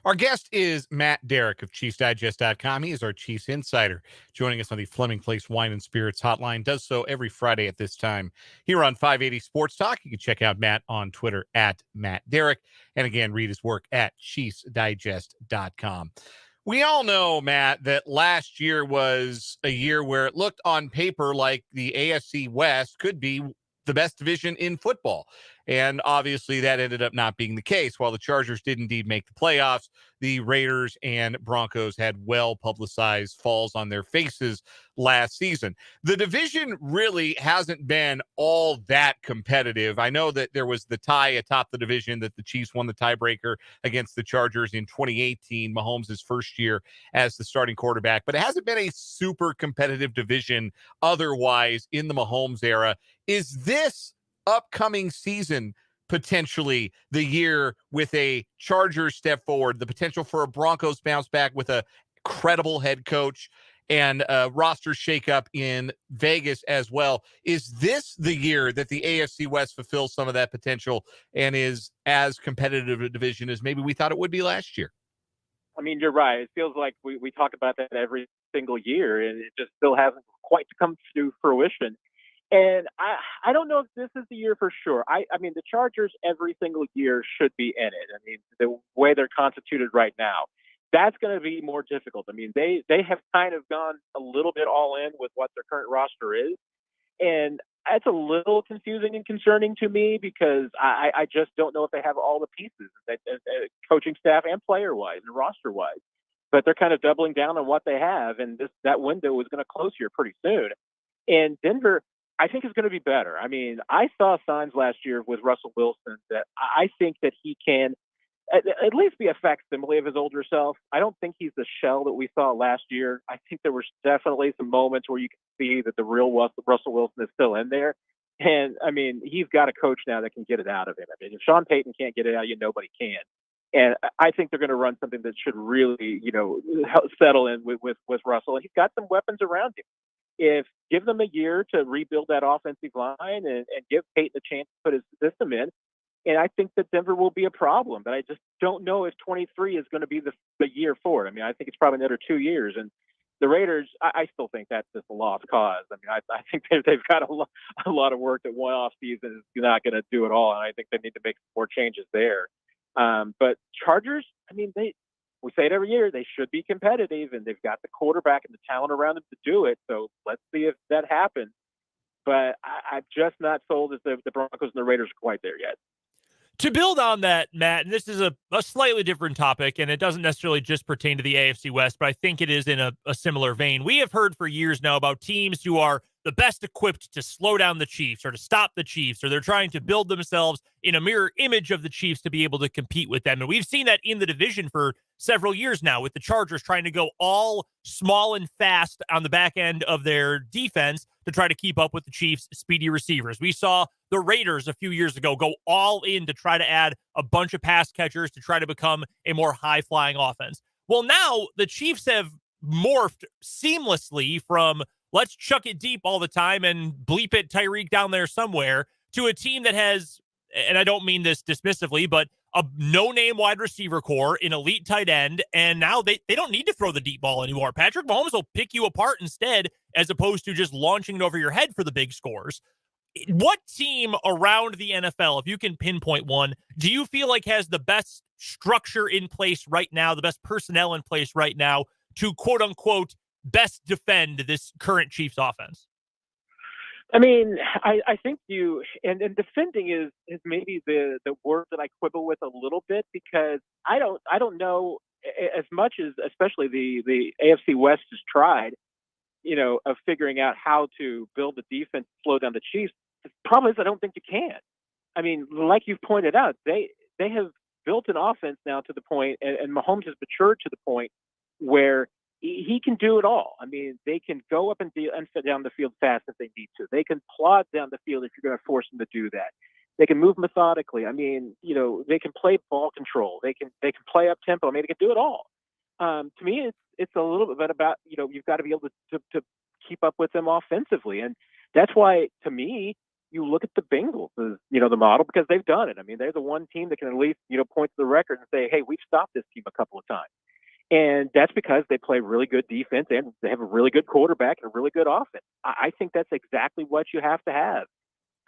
Our guest is Matt Derrick of ChiefsDigest.com. He is our Chiefs insider, joining us on the Fleming Place Wine and Spirits hotline. Does so every Friday at this time here on 580 Sports Talk. You can check out Matt on Twitter at Matt Derrick, and again, read his work at ChiefsDigest.com. We all know, Matt, that last year was a year where it looked on paper like the AFC West could be the best division in football. And obviously that ended up not being the case. While the Chargers did indeed make the playoffs, the Raiders and Broncos had well-publicized falls on their faces last season. The division really hasn't been all that competitive. I know that there was the tie atop the division that the Chiefs won the tiebreaker against the Chargers in 2018, Mahomes' first year as the starting quarterback, but it hasn't been a super competitive division otherwise in the Mahomes era. Is this upcoming season potentially the year with a Chargers step forward, the potential for a Broncos bounce back with a credible head coach and a roster shakeup in Vegas as well? Is this the year that the AFC West fulfills some of that potential and is as competitive a division as maybe we thought it would be last year? I mean, you're right. It feels like we talk about that every single year, and it just still hasn't quite come to fruition. And I don't know if this is the year for sure. I mean, the Chargers every single year should be in it. I mean, the way they're constituted right now, that's going to be more difficult. I mean, they have kind of gone a little bit all in with what their current roster is. And that's a little confusing and concerning to me because I just don't know if they have all the pieces, coaching staff and player-wise and roster-wise. But they're kind of doubling down on what they have, and that window is going to close here pretty soon. And Denver, I think, is going to be better. I mean, I saw signs last year with Russell Wilson that I think that he can at least be a facsimile of his older self. I don't think he's the shell that we saw last year. I think there were definitely some moments where you can see that the real Russell Wilson is still in there. And, I mean, he's got a coach now that can get it out of him. I mean, if Sean Payton can't get it out of you, nobody can. And I think they're going to run something that should really, settle in with Russell. And he's got some weapons around him. Give them a year to rebuild that offensive line and give Peyton a chance to put his system in. And I think that Denver will be a problem, but I just don't know if 23 is going to be the year for it. I mean, I think it's probably another 2 years. And the Raiders, I still think that's just a lost cause. I mean, I think they've got a lot of work that one off season is not going to do it all. And I think they need to make some more changes there. But Chargers, I mean, we say it every year, they should be competitive, and they've got the quarterback and the talent around them to do it. So let's see if that happens. But I'm just not sold as the Broncos and the Raiders are quite there yet. To build on that, Matt, and this is a slightly different topic, and it doesn't necessarily just pertain to the AFC West, but I think it is in a similar vein. We have heard for years now about teams who are the best equipped to slow down the Chiefs or to stop the Chiefs, or they're trying to build themselves in a mirror image of the Chiefs to be able to compete with them. And we've seen that in the division for several years now, with the Chargers trying to go all small and fast on the back end of their defense to try to keep up with the Chiefs' speedy receivers. We saw the Raiders a few years ago go all in to try to add a bunch of pass catchers to try to become a more high-flying offense. Well, now the Chiefs have morphed seamlessly from let's chuck it deep all the time and bleep it Tyreek down there somewhere to a team that has, and I don't mean this dismissively, but a no-name wide receiver core, an elite tight end, and now they don't need to throw the deep ball anymore. Patrick Mahomes will pick you apart instead, as opposed to just launching it over your head for the big scores. What team around the NFL, if you can pinpoint one, do you feel like has the best structure in place right now, the best personnel in place right now to quote-unquote best defend this current Chiefs offense? I mean, I think and defending is maybe the word that I quibble with a little bit, because I don't know as much as especially the AFC West has tried, of figuring out how to build the defense, slow down the Chiefs. the problem is I don't think you can. I mean, like you've pointed out, they have built an offense now to the point, and Mahomes has matured to the point where he can do it all. I mean, they can go up and sit down the field fast if they need to. They can plod down the field if you're going to force them to do that. They can move methodically. I mean, they can play ball control. They can play up tempo. I mean, they can do it all. To me, it's a little bit about you've got to be able to keep up with them offensively, and that's why to me you look at the Bengals as the model, because they've done it. I mean, they're the one team that can at least point to the record and say, hey, we've stopped this team a couple of times. And that's because they play really good defense and they have a really good quarterback and a really good offense. I think that's exactly what you have to have.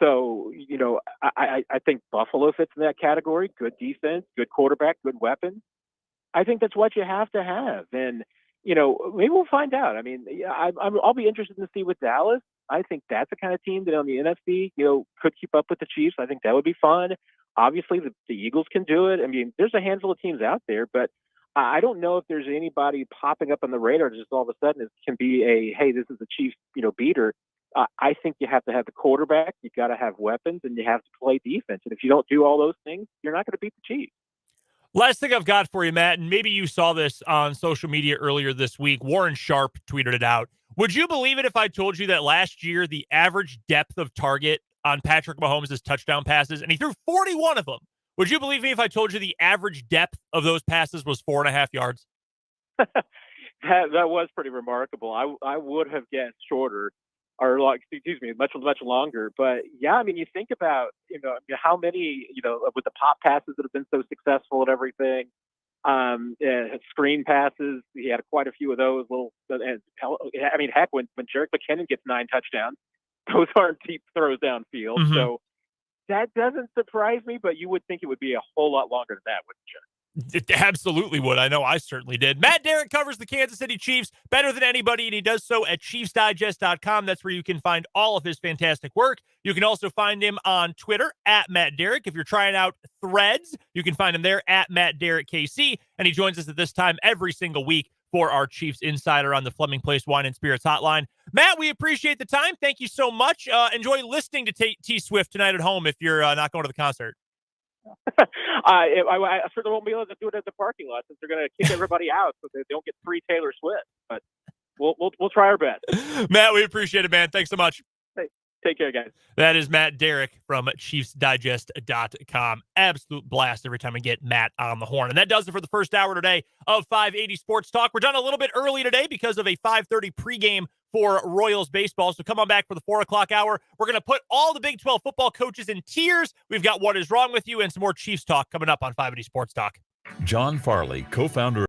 So, I think Buffalo fits in that category. Good defense, good quarterback, good weapons. I think that's what you have to have. And, maybe we'll find out. I mean, I'll be interested to see with Dallas. I think that's the kind of team that on the NFC, could keep up with the Chiefs. I think that would be fun. Obviously, the Eagles can do it. I mean, there's a handful of teams out there, but I don't know if there's anybody popping up on the radar just all of a sudden it can be hey, this is a Chiefs, beater. I think you have to have the quarterback, you've got to have weapons, and you have to play defense. And if you don't do all those things, you're not going to beat the Chiefs. Last thing I've got for you, Matt, and maybe you saw this on social media earlier this week. Warren Sharp tweeted it out. Would you believe it if I told you that last year the average depth of target on Patrick Mahomes' touchdown passes, and he threw 41 of them, would you believe me if I told you the average depth of those passes was 4.5 yards? That was pretty remarkable. I would have guessed shorter, or much longer. But yeah, I mean, you think about how many with the pop passes that have been so successful and everything, screen passes. He had quite a few of those. Heck, when Jerick McKinnon gets 9 touchdowns, those aren't deep throws downfield. Mm-hmm. So that doesn't surprise me, but you would think it would be a whole lot longer than that, wouldn't you? It absolutely would. I know I certainly did. Matt Derrick covers the Kansas City Chiefs better than anybody, and he does so at ChiefsDigest.com. That's where you can find all of his fantastic work. You can also find him on Twitter at Matt Derrick. If you're trying out Threads, you can find him there at Matt Derrick KC, and he joins us at this time every single week for our Chiefs Insider on the Fleming Place Wine and Spirits Hotline. Matt, we appreciate the time. Thank you so much. Enjoy listening to T Swift tonight at home if you're not going to the concert. I certainly won't be able to do it at the parking lot since they're going to kick everybody out so they don't get 3 Taylor Swift. But we'll try our best. Matt, we appreciate it, man. Thanks so much. Hey, take care, guys. That is Matt Derrick from ChiefsDigest.com. Absolute blast every time I get Matt on the horn. And that does it for the first hour today of 580 Sports Talk. We're done a little bit early today because of a 5:30 pregame for Royals baseball. So come on back for the 4 o'clock hour. We're going to put all the Big 12 football coaches in tears. We've got What Is Wrong With You and some more Chiefs talk coming up on 580 Sports Talk. John Farley, co-founder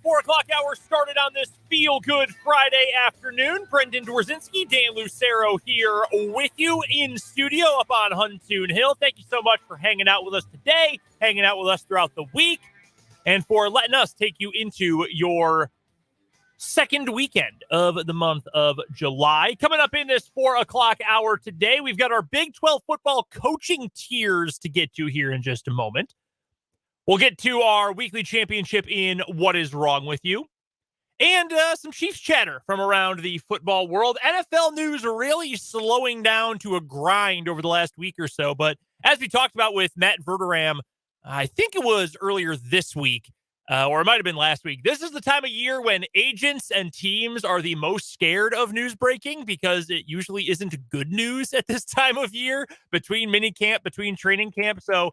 4 o'clock hour started on this feel-good Friday afternoon. Brendan Dworzinski, Dan Lucero here with you in studio up on Huntoon Hill. Thank you so much for hanging out with us today, hanging out with us throughout the week, and for letting us take you into your second weekend of the month of July. Coming up in this 4 o'clock hour today, we've got our Big 12 football coaching tiers to get to here in just a moment. We'll get to our weekly championship in What Is Wrong With You, and some Chiefs chatter from around the football world. NFL news really slowing down to a grind over the last week or so, but as we talked about with Matt Verderam, I think it was earlier this week, or it might have been last week, this is the time of year when agents and teams are the most scared of news breaking because it usually isn't good news at this time of year between minicamp, between training camp. So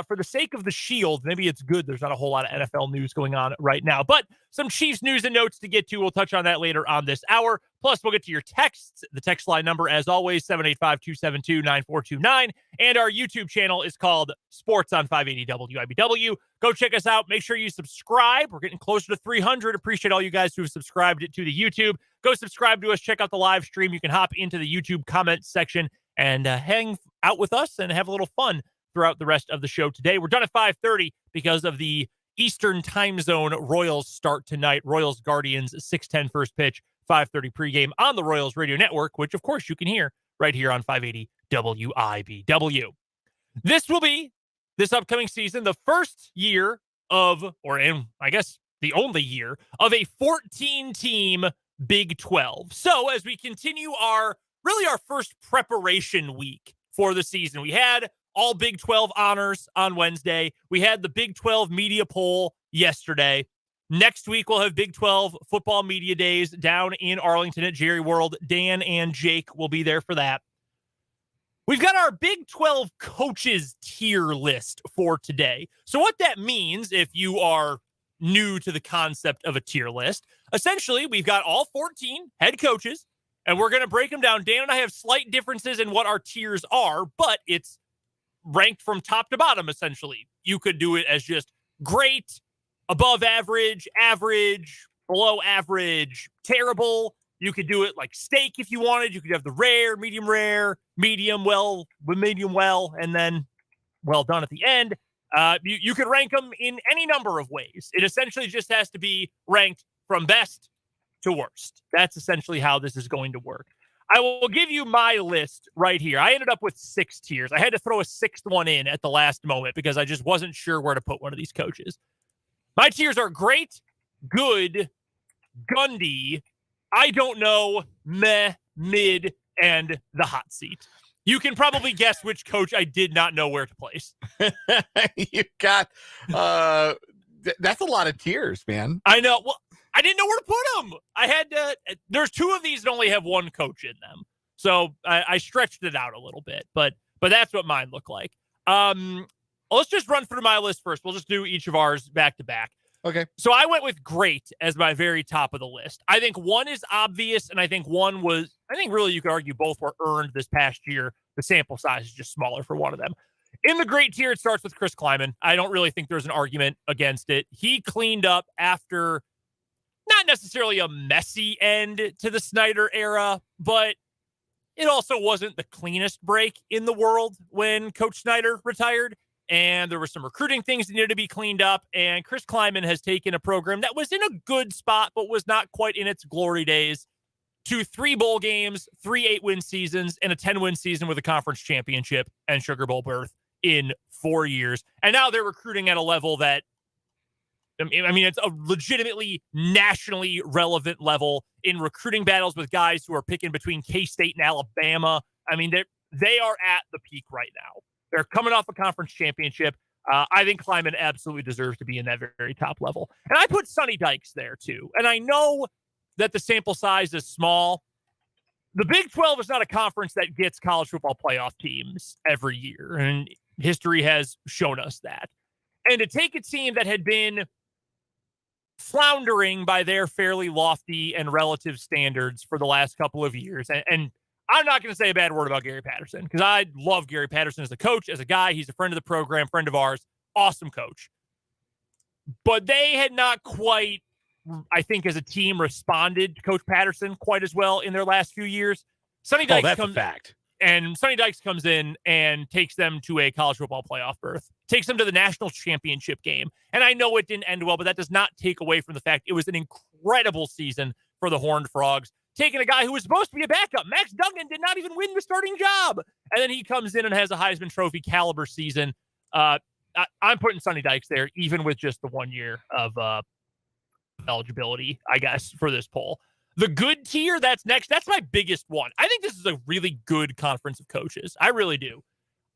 for the sake of the Shield, maybe it's good there's not a whole lot of NFL news going on right now. But some Chiefs news and notes to get to. We'll touch on that later on this hour. Plus, we'll get to your texts. The text line number, as always, 785-272-9429. And our YouTube channel is called Sports on 580 WIBW. Go check us out. Make sure you subscribe. We're getting closer to 300. Appreciate all you guys who have subscribed to the YouTube. Go subscribe to us. Check out the live stream. You can hop into the YouTube comments section and hang out with us and have a little fun throughout the rest of the show today. We're done at 5:30 because of the Eastern time zone Royals start tonight. Royals Guardians, 6:10 first pitch, 5:30 pregame on the Royals Radio Network, which of course you can hear right here on 580 WIBW. This will be, this upcoming season, the first year of, or in, I guess the only year, of a 14-team Big 12. So as we continue our first preparation week for the season, we had all Big 12 honors on Wednesday. We had the Big 12 media poll yesterday. Next week, we'll have Big 12 football media days down in Arlington at Jerry World. Dan and Jake will be there for that. We've got our Big 12 coaches tier list for today. So what that means, if you are new to the concept of a tier list, essentially, we've got all 14 head coaches, and we're going to break them down. Dan and I have slight differences in what our tiers are, but it's ranked from top to bottom, essentially. You could do it as just great, above average, average, below average, terrible. You could do it like steak if you wanted. You could have the rare, medium, well, and then well done at the end. You could rank them in any number of ways. It essentially just has to be ranked from best to worst. That's essentially how this is going to work. I will give you my list right here. I ended up with 6 tiers. I had to throw a 6th one in at the last moment because I just wasn't sure where to put one of these coaches. My tiers are great, good, Gundy, I don't know, meh, mid, and the hot seat. You can probably guess which coach I did not know where to place. You got, that's a lot of tiers, man. I know. Well, I didn't know where to put them. I had to, there's 2 of these that only have 1 coach in them. So I stretched it out a little bit, but that's what mine look like. Let's just run through my list first. We'll just do each of ours back to back. Okay. So I went with great as my very top of the list. I think 1 is obvious, and I think 1 was, I think really you could argue both were earned this past year. The sample size is just smaller for one of them. In the great tier, it starts with Chris Kleiman. I don't really think there's an argument against it. He cleaned up after not necessarily a messy end to the Snyder era, but it also wasn't the cleanest break in the world when Coach Snyder retired. And there were some recruiting things that needed to be cleaned up. And Chris Kleiman has taken a program that was in a good spot, but was not quite in its glory days, to 3 bowl games, 3 8-win seasons, and a 10-win season with a conference championship and Sugar Bowl berth in 4 years. And now they're recruiting at a level that, I mean, it's a legitimately nationally relevant level in recruiting battles with guys who are picking between K-State and Alabama. I mean, they are at the peak right now. They're coming off a conference championship. I think Kleiman absolutely deserves to be in that very, very top level. And I put Sonny Dykes there too. And I know that the sample size is small. The Big 12 is not a conference that gets college football playoff teams every year. And history has shown us that. And to take a team that had been floundering by their fairly lofty and relative standards for the last couple of years. And I'm not going to say a bad word about Gary Patterson because I love Gary Patterson as a coach, as a guy. He's a friend of the program, friend of ours, awesome coach. But they had not quite I think, as a team, responded to Coach Patterson quite as well in their last few years. Sonny Dykes that's a fact. And Sonny Dykes comes in and takes them to a college football playoff berth, takes them to the national championship game. And I know it didn't end well, but that does not take away from the fact it was an incredible season for the Horned Frogs. Taking a guy who was supposed to be a backup. Max Duggan did not even win the starting job. And then he comes in and has a Heisman Trophy caliber season. I'm putting Sonny Dykes there, even with just the 1 year of eligibility, I guess, for this poll. The good tier, that's next. That's my biggest one. I think this is a really good conference of coaches. I really do.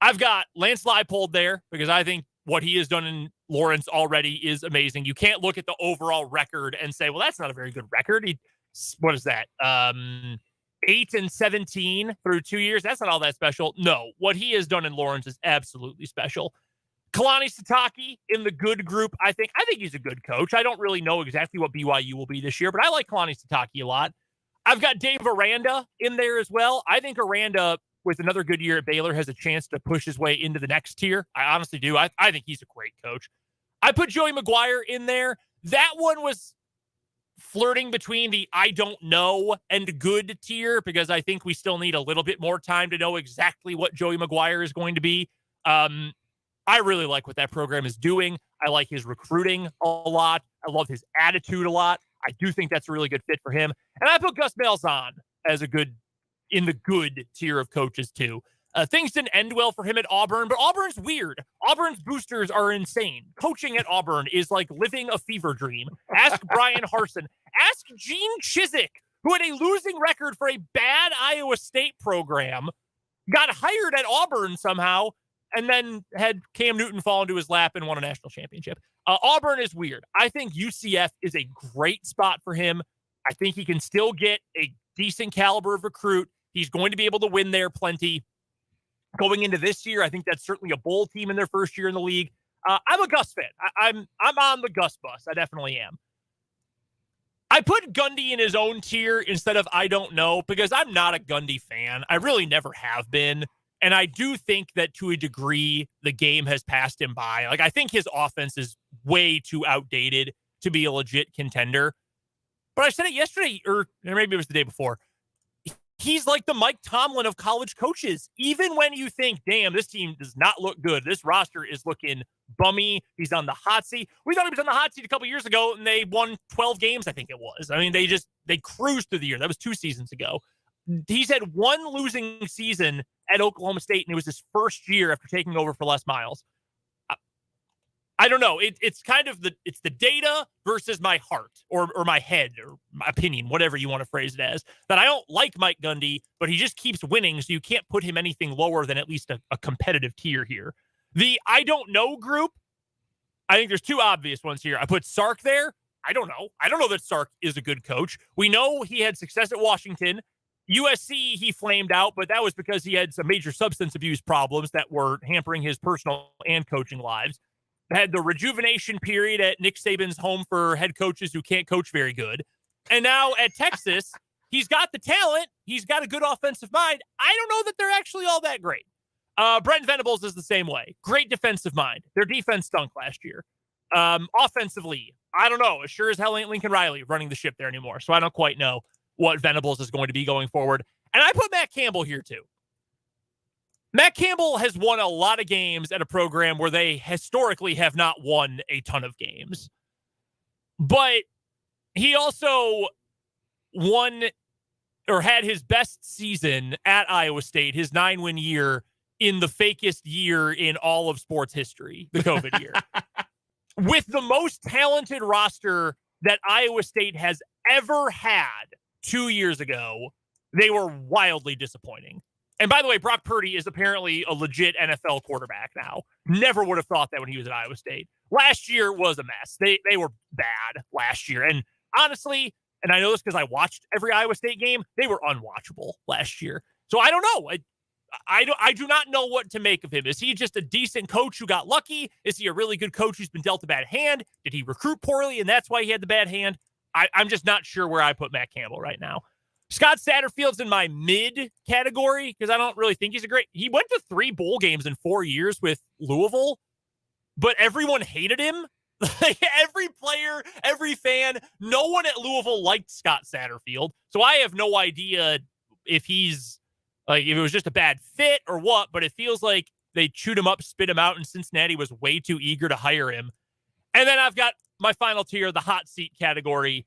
I've got Lance Leipold there because I think what he has done in Lawrence already is amazing. You can't look at the overall record and say, well, that's not a very good record. What is that? 8-17 through 2 years. That's not all that special. No, what he has done in Lawrence is absolutely special. Kalani Sitake in the good group. I think he's a good coach. I don't really know exactly what BYU will be this year, but I like Kalani Sitake a lot. I've got Dave Aranda in there as well. I think Aranda, with another good year at Baylor, has a chance to push his way into the next tier. I honestly do. I think he's a great coach. I put Joey McGuire in there. That one was flirting between the I don't know and good tier because I think we still need a little bit more time to know exactly what Joey McGuire is going to be. I really like what that program is doing. I like his recruiting a lot. I love his attitude a lot. I do think that's a really good fit for him. And I put Gus Malzahn as in the good tier of coaches too. Things didn't end well for him at Auburn, but Auburn's weird. Auburn's boosters are insane. Coaching at Auburn is like living a fever dream. Ask Brian Harsin. Ask Gene Chizik, who had a losing record for a bad Iowa State program, got hired at Auburn somehow, and then had Cam Newton fall into his lap and won a national championship. Auburn is weird. I think UCF is a great spot for him. I think he can still get a decent caliber of recruit. He's going to be able to win there plenty. Going into this year, I think that's certainly a bowl team in their first year in the league. I'm a Gus fan. I'm on the Gus bus. I definitely am. I put Gundy in his own tier instead of I don't know because I'm not a Gundy fan. I really never have been. And I do think that to a degree, the game has passed him by. Like, I think his offense is way too outdated to be a legit contender. But I said it yesterday, or maybe it was the day before. He's like the Mike Tomlin of college coaches. Even when you think, damn, this team does not look good. This roster is looking bummy. He's on the hot seat. We thought he was on the hot seat a couple years ago, and they won 12 games, I think it was. I mean, they cruised through the year. That was 2 seasons ago. He's had one losing season at Oklahoma State, and it was his first year after taking over for Les Miles. I don't know. It's kind of it's the data versus my heart or my head or my opinion, whatever you want to phrase it as, that I don't like Mike Gundy, but he just keeps winning, so you can't put him anything lower than at least a competitive tier here. The I don't know group, I think there's 2 obvious ones here. I put Sark there. I don't know. I don't know that Sark is a good coach. We know he had success at Washington. USC, he flamed out, but that was because he had some major substance abuse problems that were hampering his personal and coaching lives. Had the rejuvenation period at Nick Saban's home for head coaches who can't coach very good. And now at Texas, he's got the talent. He's got a good offensive mind. I don't know that they're actually all that great. Brent Venables is the same way. Great defensive mind. Their defense stunk last year. Offensively, I don't know. As sure as hell ain't Lincoln Riley running the ship there anymore. So I don't quite know what Venables is going to be going forward. And I put Matt Campbell here too. Matt Campbell has won a lot of games at a program where they historically have not won a ton of games. But he also won or had his best season at Iowa State, his 9-win year, in the fakest year in all of sports history, the COVID year. With the most talented roster that Iowa State has ever had 2 years ago, they were wildly disappointing. And by the way, Brock Purdy is apparently a legit NFL quarterback now. Never would have thought that when he was at Iowa State. Last year was a mess. They were bad last year. And honestly, and I know this because I watched every Iowa State game, they were unwatchable last year. So I don't know. I do not know what to make of him. Is he just a decent coach who got lucky? Is he a really good coach who's been dealt a bad hand? Did he recruit poorly and that's why he had the bad hand? I'm just not sure where I put Matt Campbell right now. Scott Satterfield's in my mid category because I don't really think he's he went to 3 bowl games in 4 years with Louisville, but everyone hated him. Every player, every fan, no one at Louisville liked Scott Satterfield. So I have no idea if he's like, if it was just a bad fit or what, but it feels like they chewed him up, spit him out, and Cincinnati was way too eager to hire him. And then I've got my final tier, the hot seat category,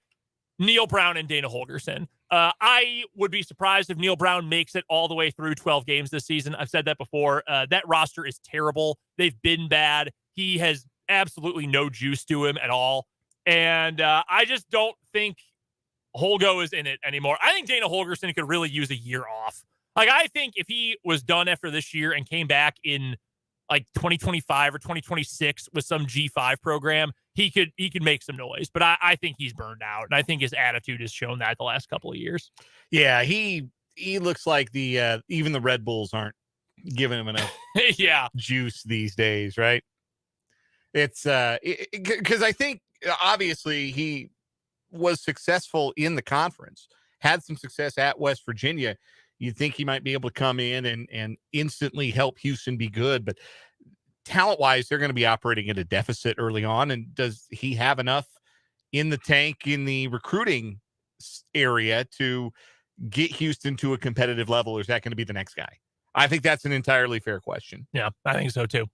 Neil Brown and Dana Holgerson. I would be surprised if Neil Brown makes it all the way through 12 games this season. I've said that before. That roster is terrible. They've been bad. He has absolutely no juice to him at all. And I just don't think Holgo is in it anymore. I think Dana Holgerson could really use a year off. Like, I think if he was done after this year and came back in like 2025 or 2026 with some G5 program, he could make some noise. But I think he's burned out, and I think his attitude has shown that the last couple of years. Yeah, he looks like the even the Red Bulls aren't giving him enough juice these days, right? It's because I think obviously he was successful in the conference, had some success at West Virginia. You'd think he might be able to come in and instantly help Houston be good, but talent-wise, they're going to be operating at a deficit early on. And does he have enough in the tank in the recruiting area to get Houston to a competitive level, or is that going to be the next guy? I think that's an entirely fair question. Yeah, I think so too.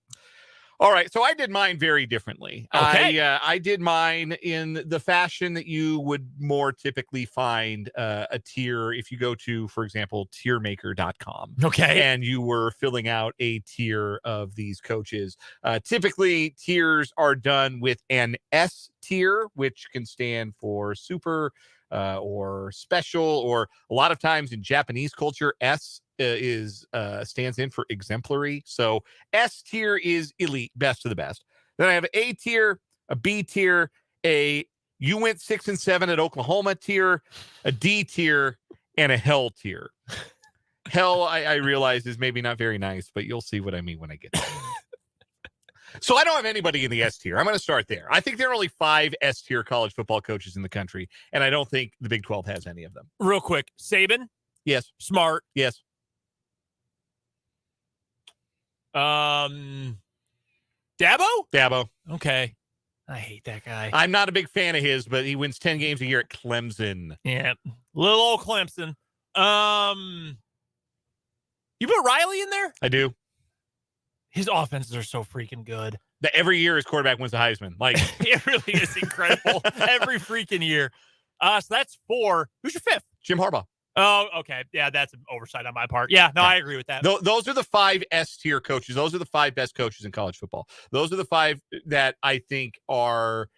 All right, so I did mine very differently. Okay. I did mine in the fashion that you would more typically find a tier if you go to, for example, tiermaker.com. Okay. And you were filling out a tier of these coaches. Typically, tiers are done with an S tier, which can stand for super or special, or a lot of times in Japanese culture, S stands in for exemplary. So S tier is elite, best of the best. Then I have A tier, a B tier, you went 6 and 7 at Oklahoma tier, a D tier, and a hell tier. Hell, I realize is maybe not very nice, but you'll see what I mean when I get there. So I don't have anybody in the S tier. I'm going to start there. I think there are only 5 S tier college football coaches in the country, and I don't think the Big 12 has any of them. Real quick, Saban. Yes. Smart. Yes. Dabo? Okay. I hate that guy. I'm not a big fan of his, but he wins 10 games a year at Clemson. Yeah. Little old Clemson. You put Riley in there? I do. His offenses are so freaking good. Every year his quarterback wins the Heisman. Like it really is incredible. Every freaking year. So that's 4. Who's your 5th? Jim Harbaugh. Oh, okay. Yeah, that's an oversight on my part. Yeah, no, I agree with that. Those are the 5 S tier coaches. Those are the 5 best coaches in college football. Those are the 5 that I think are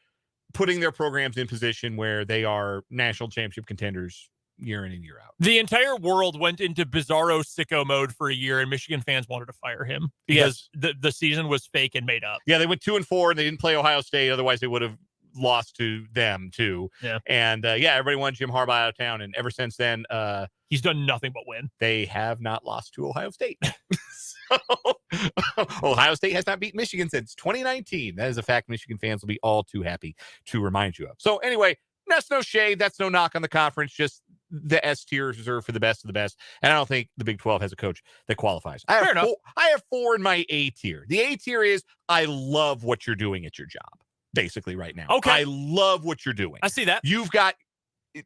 putting their programs in position where they are national championship contenders year in and year out. The entire world went into bizarro sicko mode for a year, and Michigan fans wanted to fire him because the season was fake and made up. Yeah, they went 2-4 and they didn't play Ohio State. Otherwise, they would have lost to them too. Yeah. And everybody wanted Jim Harbaugh out of town, and ever since then he's done nothing but win. They have not lost to Ohio State. So Ohio State has not beaten Michigan since 2019. That is a fact Michigan fans will be all too happy to remind you of. So anyway, that's no shade, that's no knock on the conference, just the S tier is reserved for the best of the best, and I don't think the Big 12 has a coach that qualifies. I have 4 in my A tier. The A tier is I love what you're doing at your job. Basically right now. Okay. I love what you're doing. I see that. You've got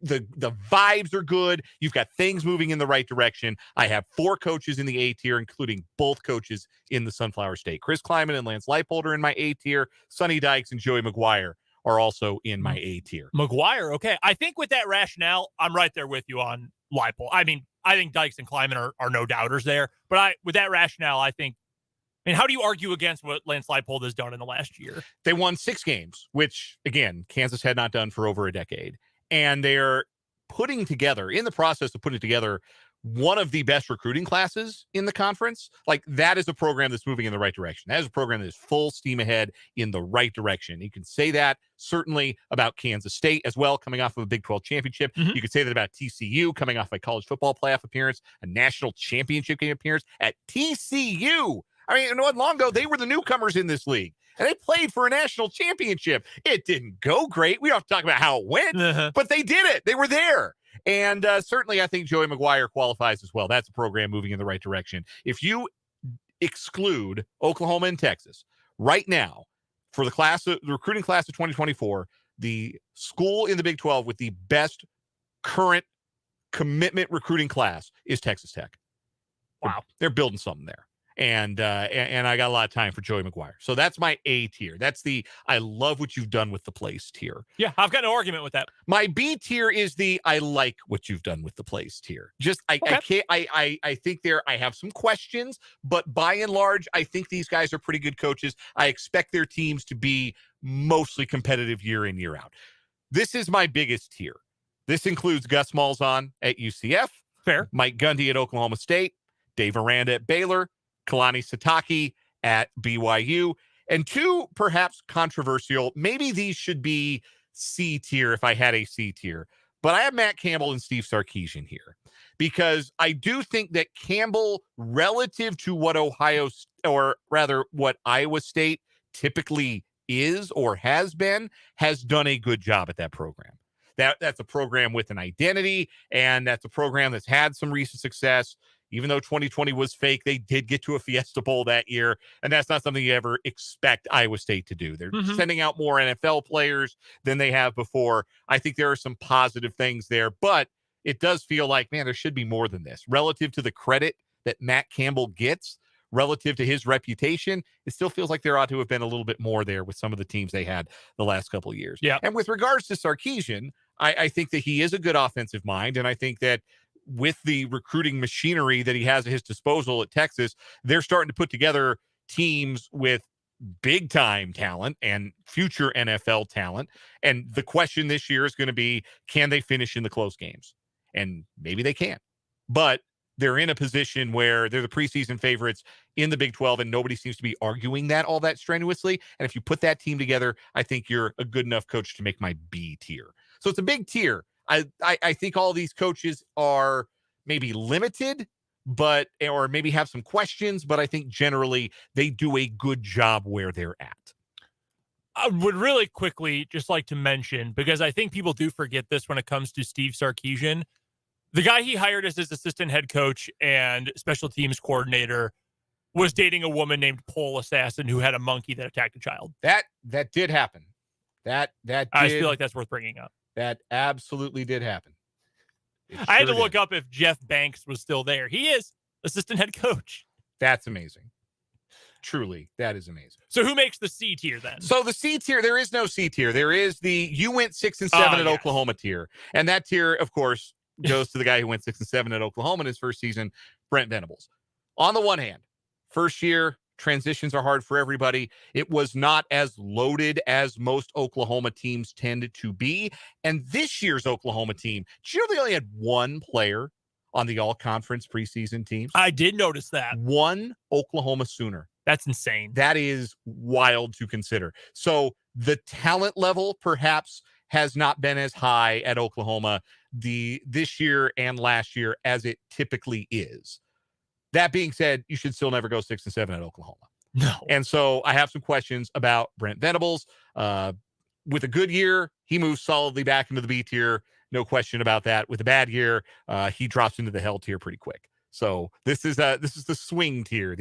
the vibes are good. You've got things moving in the right direction. I have 4 coaches in the A tier, including both coaches in the Sunflower State. Chris Kleiman and Lance Leipold in my A tier. Sonny Dykes and Joey McGuire are also in my A tier. McGuire, okay. I think with that rationale, I'm right there with you on Leipold. I mean, I think Dykes and Kleiman are no doubters there. But with that rationale, I think, how do you argue against what Lance Leipold has done in the last year? They won 6 games, which, again, Kansas had not done for over a decade. And they're in the process of putting together one of the best recruiting classes in the conference. Like, that is a program that's moving in the right direction. That is a program that is full steam ahead in the right direction. You can say that certainly about Kansas State as well, coming off of a Big 12 championship. Mm-hmm. You could say that about TCU, coming off a college football playoff appearance, a national championship game appearance at TCU. I mean, not long ago, they were the newcomers in this league, and they played for a national championship. It didn't go great. We don't have to talk about how it went, but they did it. They were there. And certainly, I think Joey McGuire qualifies as well. That's a program moving in the right direction. If you exclude Oklahoma and Texas right now for the recruiting class of 2024, the school in the Big 12 with the best current commitment recruiting class is Texas Tech. Wow. They're building something there. And I got a lot of time for Joey McGuire. So that's my A tier. That's the I love what you've done with the place tier. Yeah, I've got no argument with that. My B tier is the I like what you've done with the place tier. Just I can't I think I have some questions, but by and large, I think these guys are pretty good coaches. I expect their teams to be mostly competitive year in, year out. This is my biggest tier. This includes Gus Malzahn at UCF, Fair. Mike Gundy at Oklahoma State, Dave Aranda at Baylor, Kalani Sitake at BYU, and two perhaps controversial. Maybe these should be C tier if I had a C tier, but I have Matt Campbell and Steve Sarkisian here because I do think that Campbell, relative to what what Iowa State typically is or has been, has done a good job at that program. That's a program with an identity, and that's a program that's had some recent success. Even though 2020 was fake, they did get to a Fiesta Bowl that year, and that's not something you ever expect Iowa State to do. They're sending out more NFL players than they have before. I think there are some positive things there, but it does feel like, man, there should be more than this. Relative to the credit that Matt Campbell gets, relative to his reputation, it still feels like there ought to have been a little bit more there with some of the teams they had the last couple of years. Yeah. And with regards to Sarkisian, I think that he is a good offensive mind, and I think that with the recruiting machinery that he has at his disposal at Texas, they're starting to put together teams with big time talent and future NFL talent. And the question this year is going to be, can they finish in the close games? And maybe they can, but they're in a position where they're the preseason favorites in the Big 12, and nobody seems to be arguing that all that strenuously. And if you put that team together, I think you're a good enough coach to make my B tier. So it's a big tier. I think all these coaches are maybe limited, or maybe have some questions, but I think generally they do a good job where they're at. I would really quickly just like to mention, because I think people do forget this when it comes to Steve Sarkisian, the guy he hired as his assistant head coach and special teams coordinator was dating a woman named Pole Assassin who had a monkey that attacked a child. That did happen. That did, I feel like that's worth bringing up. That absolutely did happen. I had to look up if Jeff Banks was still there. He is assistant head coach. That's amazing. Truly, that is amazing. So who makes the C tier then? So the C tier, there is no C tier. There is the you went 6 and 7 at Oklahoma tier. And that tier, of course, goes to the guy who went 6 and 7 at Oklahoma in his first season, Brent Venables. On the one hand, first year, transitions are hard for everybody. It was not as loaded as most Oklahoma teams tended to be. And this year's Oklahoma team, did you know they only had one player on the all-conference preseason teams? I did notice that. One Oklahoma Sooner. That's insane. That is wild to consider. So the talent level perhaps has not been as high at Oklahoma this year and last year as it typically is. That being said, you should still never go 6 and 7 at Oklahoma. No. And so I have some questions about Brent Venables. With a good year, he moves solidly back into the B tier. No question about that. With a bad year, he drops into the hell tier pretty quick. So this is the swing tier.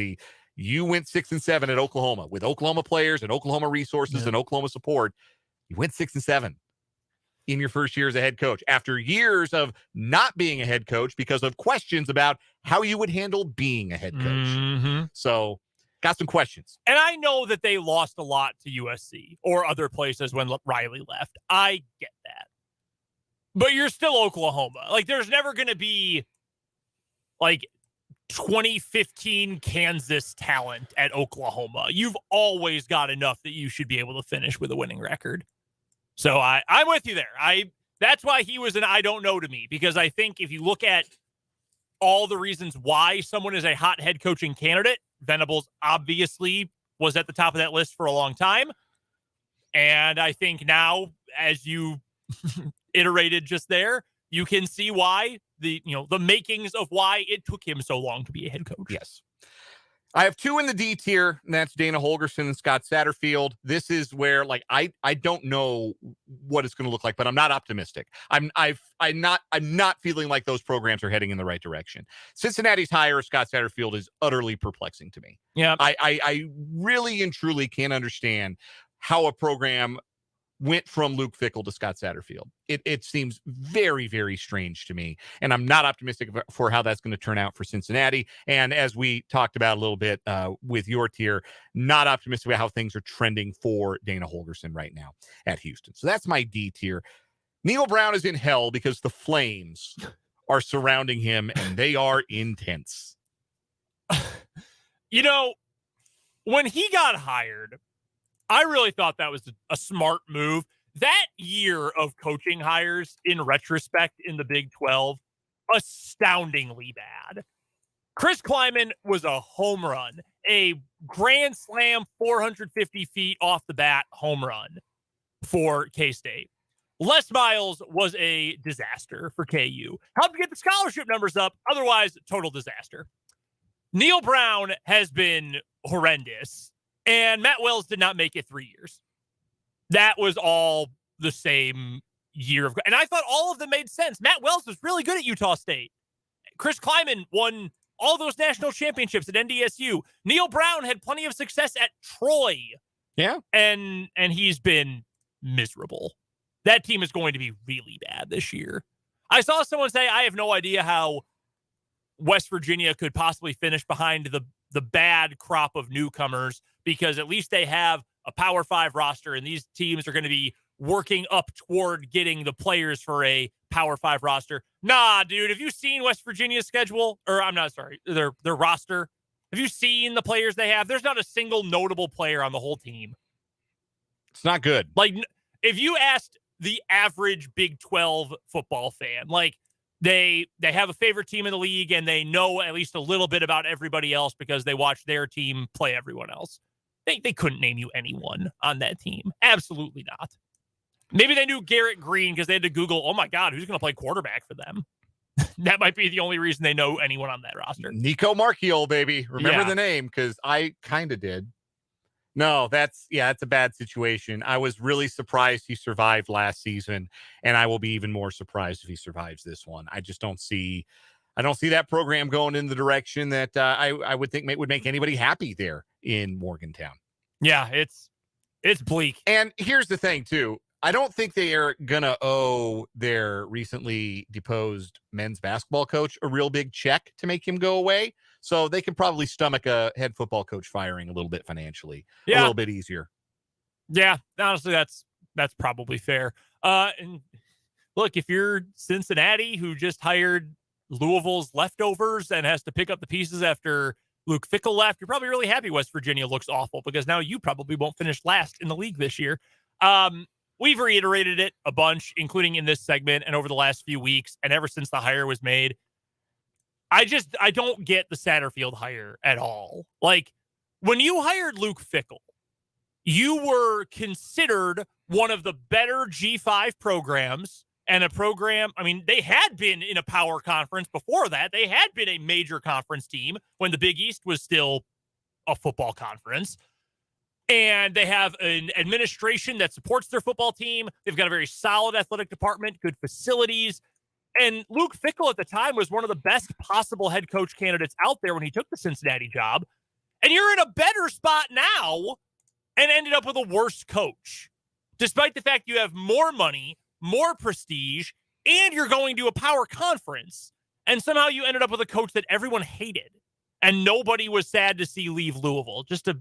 You went 6 and 7 at Oklahoma with Oklahoma players and Oklahoma resources and Oklahoma support. You went 6 and 7 in your first year as a head coach after years of not being a head coach because of questions about how you would handle being a head coach. Mm-hmm. So got some questions. And I know that they lost a lot to USC or other places when Riley left. I get that. But you're still Oklahoma. Like, there's never going to be, like, 2015 Kansas talent at Oklahoma. You've always got enough that you should be able to finish with a winning record. So I'm with you there. That's why he was an I don't know to me, because I think if you look at all the reasons why someone is a hot head coaching candidate, Venables obviously was at the top of that list for a long time. And I think now, as you iterated just there, you can see why the makings of why it took him so long to be a head coach. Yes. I have two in the D tier, and that's Dana Holgorsen and Scott Satterfield. This is where, like, I don't know what it's going to look like, but I'm not optimistic. I'm not feeling like those programs are heading in the right direction. Cincinnati's hire of Scott Satterfield is utterly perplexing to me. Yeah. I really and truly can't understand how a program went from Luke Fickell to Scott Satterfield. It seems very, very strange to me, and I'm not optimistic for how that's going to turn out for Cincinnati. And as we talked about a little bit with your tier, not optimistic about how things are trending for Dana Holgorsen right now at Houston. So that's my D tier. Neil Brown is in hell because the flames are surrounding him, and they are intense. You know, when he got hired, I really thought that was a smart move. That year of coaching hires, in retrospect, in the Big 12, astoundingly bad. Chris Kleiman was a home run, a grand slam, 450 feet off the bat home run for K-State. Les Miles was a disaster for KU. Helped get the scholarship numbers up. Otherwise, total disaster. Neil Brown has been horrendous. And Matt Wells did not make it 3 years. That was all the same year of, and I thought all of them made sense. Matt Wells was really good at Utah State. Chris Kleiman won all those national championships at NDSU. Neil Brown had plenty of success at Troy. Yeah. And he's been miserable. That team is going to be really bad this year. I saw someone say, I have no idea how West Virginia could possibly finish behind the bad crop of newcomers, because at least they have a Power 5 roster, and these teams are going to be working up toward getting the players for a Power 5 roster. Nah, dude, have you seen West Virginia's schedule? Or I'm not sorry, their roster. Have you seen the players they have? There's not a single notable player on the whole team. It's not good. Like, if you asked the average Big 12 football fan, like, They have a favorite team in the league, and they know at least a little bit about everybody else because they watch their team play everyone else. They couldn't name you anyone on that team. Absolutely not. Maybe they knew Garrett Green because they had to Google, oh my God, who's going to play quarterback for them? That might be the only reason they know anyone on that roster. Nico Marchiol, baby. Remember Yeah. the name, because I kind of did. No, that's a bad situation. I was really surprised he survived last season, and I will be even more surprised if he survives this one. I just don't see that program going in the direction that I would think would make anybody happy there in Morgantown. Yeah, it's bleak. And here's the thing, too. I don't think they are going to owe their recently deposed men's basketball coach a real big check to make him go away. So they can probably stomach a head football coach firing a little bit financially, a little bit easier. Yeah, honestly, that's probably fair. And look, if you're Cincinnati, who just hired Louisville's leftovers and has to pick up the pieces after Luke Fickell left, you're probably really happy West Virginia looks awful, because now you probably won't finish last in the league this year. We've reiterated it a bunch, including in this segment and over the last few weeks, and ever since the hire was made. I don't get the Satterfield hire at all. Like, when you hired Luke Fickell, you were considered one of the better G5 programs, and a program, I mean, they had been in a power conference before that. They had been a major conference team when the Big East was still a football conference. And they have an administration that supports their football team. They've got a very solid athletic department, good facilities. And Luke Fickell at the time was one of the best possible head coach candidates out there when he took the Cincinnati job. And you're in a better spot now and ended up with a worse coach, despite the fact you have more money, more prestige, and you're going to a power conference. And somehow you ended up with a coach that everyone hated and nobody was sad to see leave Louisville. Just a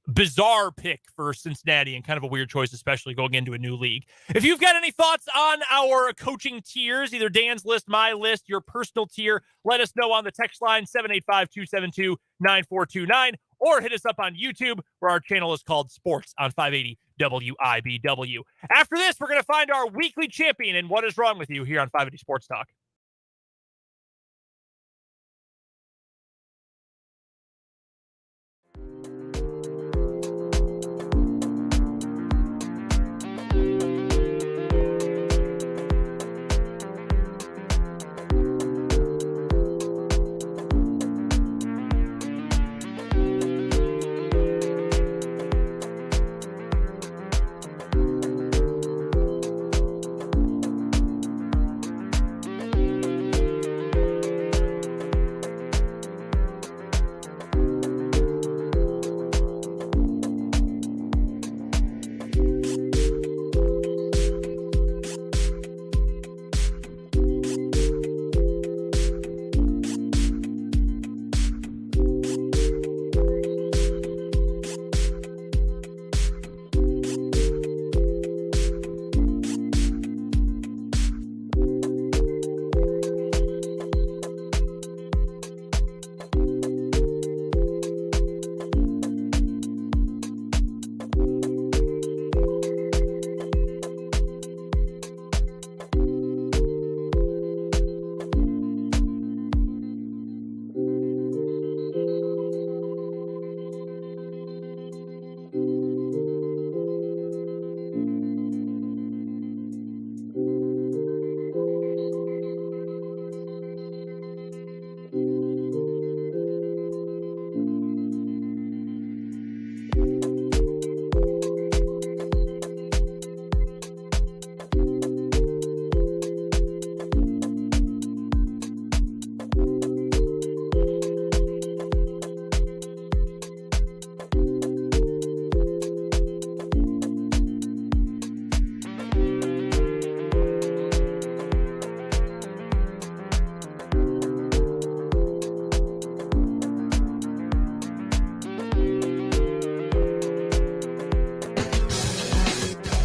bizarre pick for Cincinnati, and kind of a weird choice, especially going into a new league. If you've got any thoughts on our coaching tiers, either Dan's list, my list, your personal tier, let us know on the text line 785-272-9429, or hit us up on YouTube, where our channel is called Sports on 580 WIBW. After this, we're going to find our weekly champion in What Is Wrong With You here on 580 Sports Talk.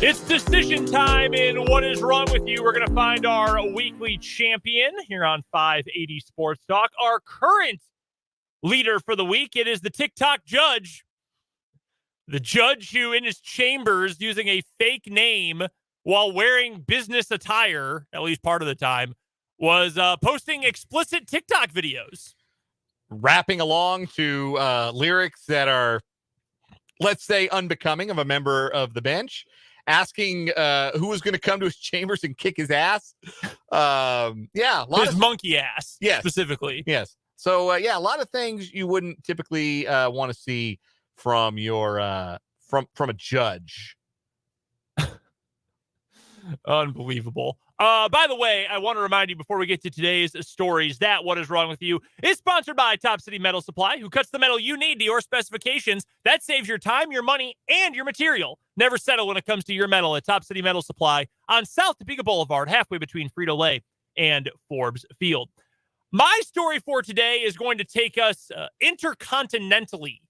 It's decision time in What Is Wrong With You. We're going to find our weekly champion here on 580 Sports Talk. Our current leader for the week, it is the TikTok judge. The judge who in his chambers using a fake name while wearing business attire, at least part of the time, was posting explicit TikTok videos. Rapping along to lyrics that are, let's say, unbecoming of a member of the bench. Asking who was going to come to his chambers and kick his ass. His monkey ass, yes, specifically. Yes. So, a lot of things you wouldn't typically want to see from your from a judge. Unbelievable. By the way, I want to remind you before we get to today's stories that What Is Wrong With You is sponsored by Top City Metal Supply, who cuts the metal you need to your specifications. That saves your time, your money, and your material. Never settle when it comes to your metal at Top City Metal Supply on South Topeka Boulevard, halfway between Frito-Lay and Forbes Field. My story for today is going to take us intercontinentally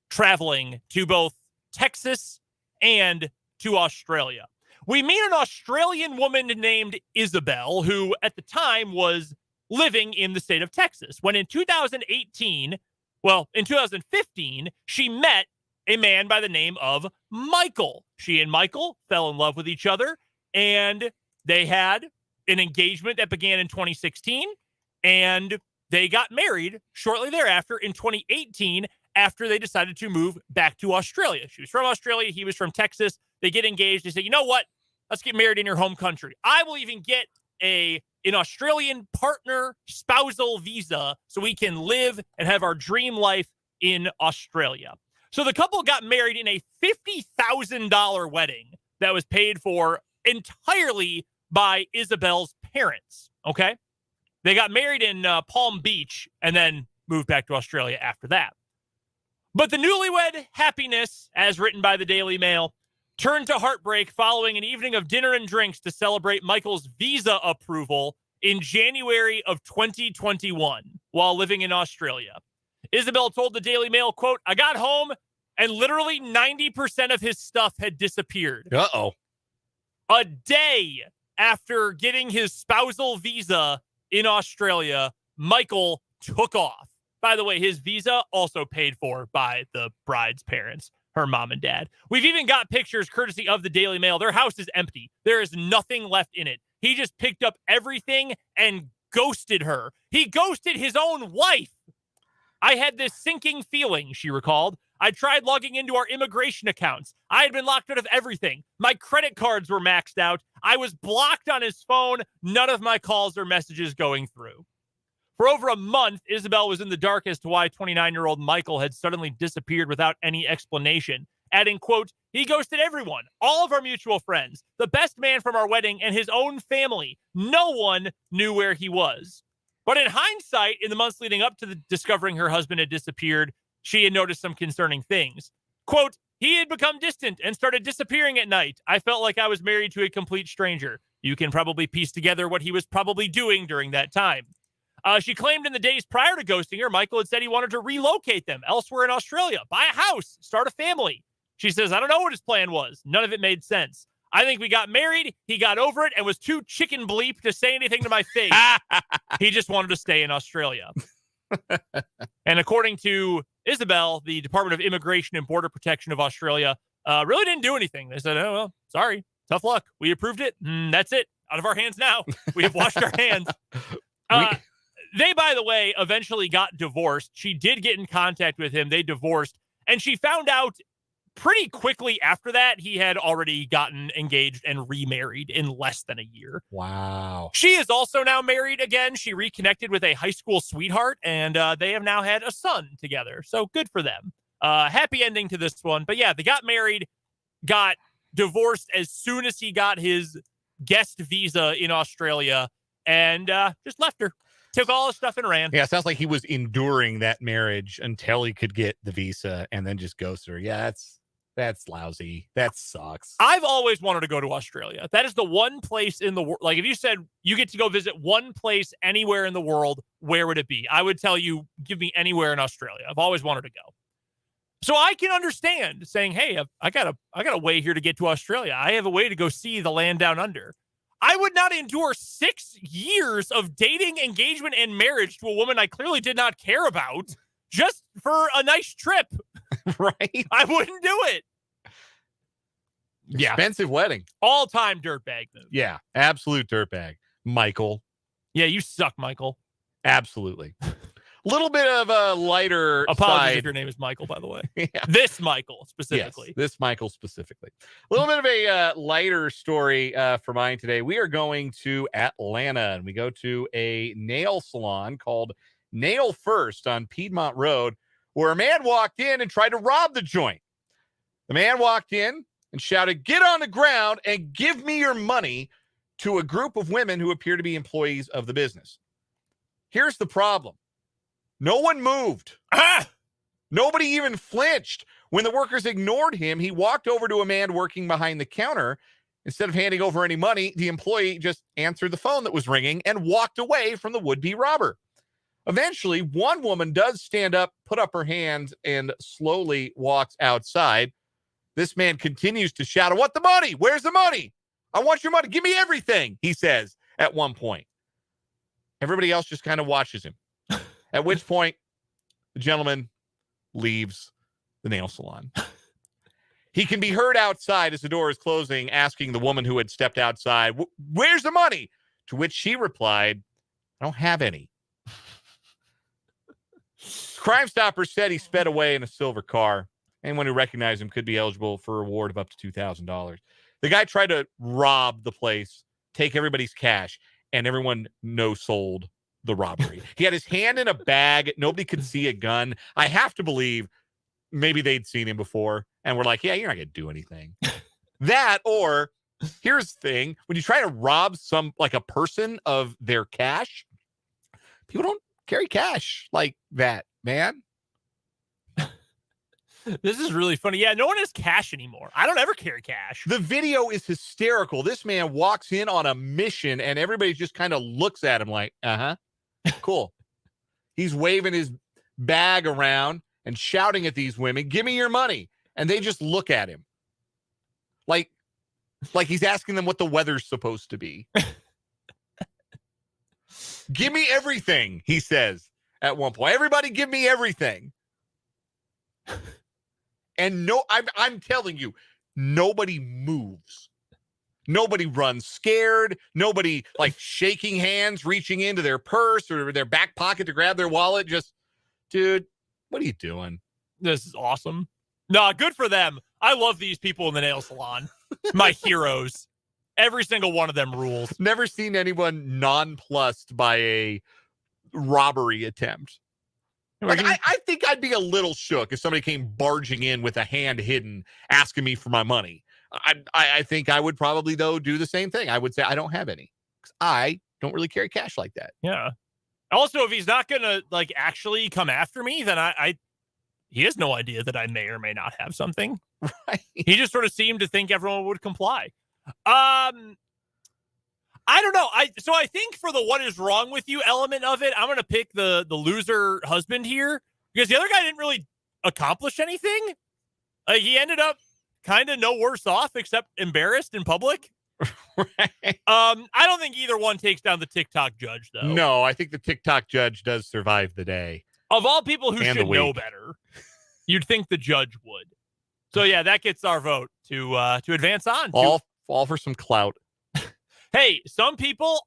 traveling to both Texas and to Australia. We meet an Australian woman named Isabel, who at the time was living in the state of Texas, when in 2015, she met a man by the name of Michael. She and Michael fell in love with each other, and they had an engagement that began in 2016, and they got married shortly thereafter in 2018 after they decided to move back to Australia. She was from Australia. He was from Texas. They get engaged. They say, you know what? Let's get married in your home country. I will even get an Australian partner spousal visa so we can live and have our dream life in Australia. So the couple got married in a $50,000 wedding that was paid for entirely by Isabel's parents, okay? They got married in Palm Beach and then moved back to Australia after that. But the newlywed happiness, as written by the Daily Mail, turned to heartbreak following an evening of dinner and drinks to celebrate Michael's visa approval in January of 2021 while living in Australia. Isabel told the Daily Mail, quote, I got home and literally 90% of his stuff had disappeared. Uh-oh. A day after getting his spousal visa in Australia, Michael took off. By the way, his visa also paid for by the bride's parents, her mom and dad. We've even got pictures courtesy of the Daily Mail. Their house is empty. There is nothing left in it. He just picked up everything and ghosted her. He ghosted his own wife. I had this sinking feeling, she recalled. I tried logging into our immigration accounts. I had been locked out of everything. My credit cards were maxed out. I was blocked on his phone. None of my calls or messages going through. For over a month, Isabel was in the dark as to why 29-year-old Michael had suddenly disappeared without any explanation, adding, quote, he ghosted everyone, all of our mutual friends, the best man from our wedding, and his own family. No one knew where he was. But in hindsight, in the months leading up to discovering her husband had disappeared, she had noticed some concerning things. Quote, he had become distant and started disappearing at night. I felt like I was married to a complete stranger. You can probably piece together what he was probably doing during that time. She claimed in the days prior to ghosting her, Michael had said he wanted to relocate them elsewhere in Australia, buy a house, start a family. She says, I don't know what his plan was. None of it made sense. I think we got married. He got over it and was too chicken bleep to say anything to my face. He just wanted to stay in Australia. And according to Isabel, the Department of Immigration and Border Protection of Australia really didn't do anything. They said, oh, well, sorry. Tough luck. We approved it. That's it. Out of our hands now. We have washed our hands. They, by the way, eventually got divorced. She did get in contact with him. They divorced. And she found out pretty quickly after that he had already gotten engaged and remarried in less than a year. Wow. She is also now married again. She reconnected with a high school sweetheart, and they have now had a son together. So good for them. Happy ending to this one. But yeah, they got married, got divorced as soon as he got his guest visa in Australia, and just left her. Took all his stuff and ran. Yeah, it sounds like he was enduring that marriage until he could get the visa and then just ghosted her. Yeah, that's lousy. That sucks. I've always wanted to go to Australia. That is the one place in the world. Like, if you said you get to go visit one place anywhere in the world, where would it be? I would tell you, give me anywhere in Australia. I've always wanted to go. So I can understand saying, hey, I got a way here to get to Australia. I have a way to go see the land down under. I would not endure 6 years of dating, engagement, and marriage to a woman I clearly did not care about just for a nice trip. Right? I wouldn't do it. Yeah. Expensive wedding. All-time dirtbag move. Yeah. Absolute dirtbag. Michael. Yeah, you suck, Michael. Absolutely. Little bit of a lighter Apologies side. if your name is Michael, by the way. Yeah. This Michael specifically. Yes, this Michael specifically. A little bit of a lighter story for mine today. We are going to Atlanta, and we go to a nail salon called Nail First on Piedmont Road, where a man walked in and tried to rob the joint. The man walked in and shouted, "Get on the ground and give me your money," to a group of women who appear to be employees of the business. Here's the problem. No one moved. Nobody even flinched. When the workers ignored him, he walked over to a man working behind the counter. Instead of handing over any money, the employee just answered the phone that was ringing and walked away from the would-be robber. Eventually, one woman does stand up, put up her hands, and slowly walks outside. This man continues to shout, "I want the money. Where's the money? I want your money. Give me everything," he says at one point. Everybody else just kind of watches him. At which point, the gentleman leaves the nail salon. He can be heard outside as the door is closing, asking the woman who had stepped outside, "Where's the money?" To which she replied, "I don't have any." Crime Stoppers said he sped away in a silver car. Anyone who recognized him could be eligible for a reward of up to $2,000. The guy tried to rob the place, take everybody's cash, and everyone no-sold the robbery. He had his hand in a bag. Nobody could see a gun. I have to believe maybe they'd seen him before and were like, "Yeah, you're not going to do anything." That, or here's the thing. When you try to rob a person of their cash, people don't carry cash like that, man. This is really funny. Yeah, no one has cash anymore. I don't ever carry cash. The video is hysterical. This man walks in on a mission and everybody just kind of looks at him like, cool. He's waving his bag around and shouting at these women, "Give me your money." And they just look at him like he's asking them what the weather's supposed to be. "Give me everything," he says at one point. "Everybody give me everything." And no, I'm telling you, nobody moves. Nobody runs scared. Nobody shaking hands, reaching into their purse or their back pocket to grab their wallet. Just, dude, what are you doing? This is awesome. No, good for them. I love these people in the nail salon. My heroes. Every single one of them rules. Never seen anyone nonplussed by a robbery attempt. I think I'd be a little shook if somebody came barging in with a hand hidden, asking me for my money. I think I would probably, though, do the same thing. I would say I don't have any because I don't really carry cash like that. Yeah. Also, if he's not going to actually come after me, then he has no idea that I may or may not have something. Right. He just sort of seemed to think everyone would comply. I don't know. So I think for the "what is wrong with you" element of it, I'm going to pick the loser husband here because the other guy didn't really accomplish anything. He ended up kind of no worse off except embarrassed in public. Right. I don't think either one takes down the TikTok judge, though. No, I think the TikTok judge does survive the day. Of all people who And should the know week. better, you'd think the judge would. So yeah, that gets our vote to advance on. All for some clout. Hey, some people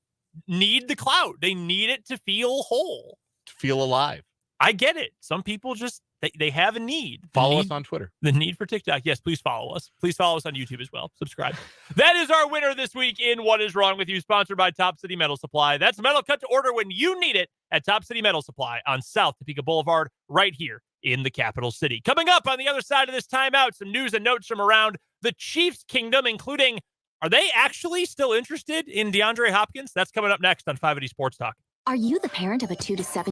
need the clout. They need it to feel whole. To feel alive. I get it. Some people just, they have a need. Follow us on Twitter. The need for TikTok. Yes, please follow us. Please follow us on YouTube as well. Subscribe. That is our winner this week in What Is Wrong With You, sponsored by Top City Metal Supply. That's metal cut to order when you need it at Top City Metal Supply on South Topeka Boulevard, right here in the capital city. Coming up on the other side of this timeout, some news and notes from around the Chiefs kingdom, including, are they actually still interested in DeAndre Hopkins? That's coming up next on 580 Sports Talk. Are you the parent of a 2 to 7?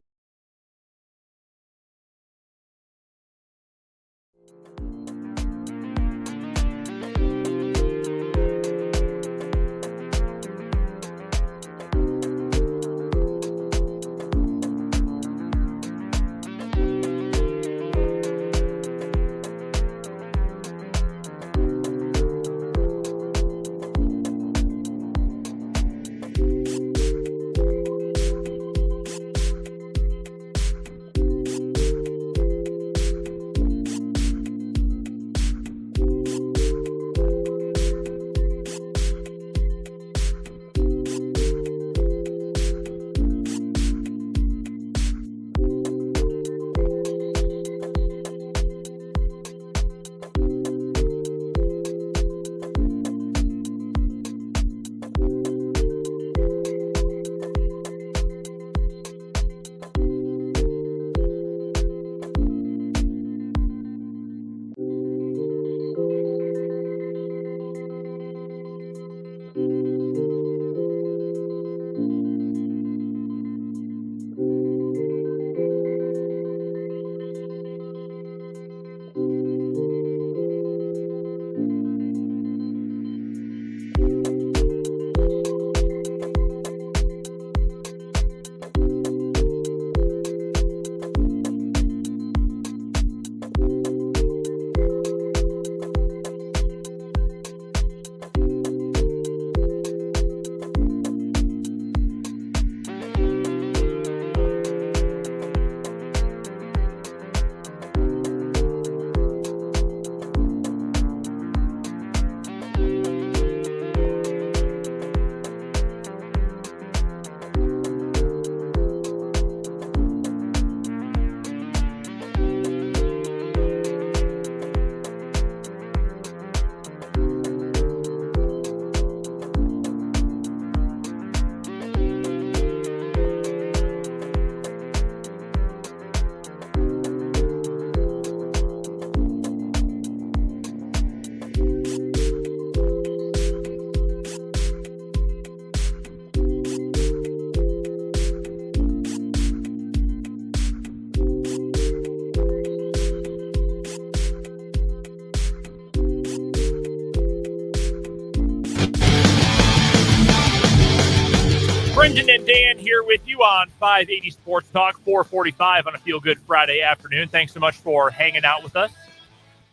Brendan and Dan here with you on 580 Sports Talk, 445 on a Feel Good Friday afternoon. Thanks so much for hanging out with us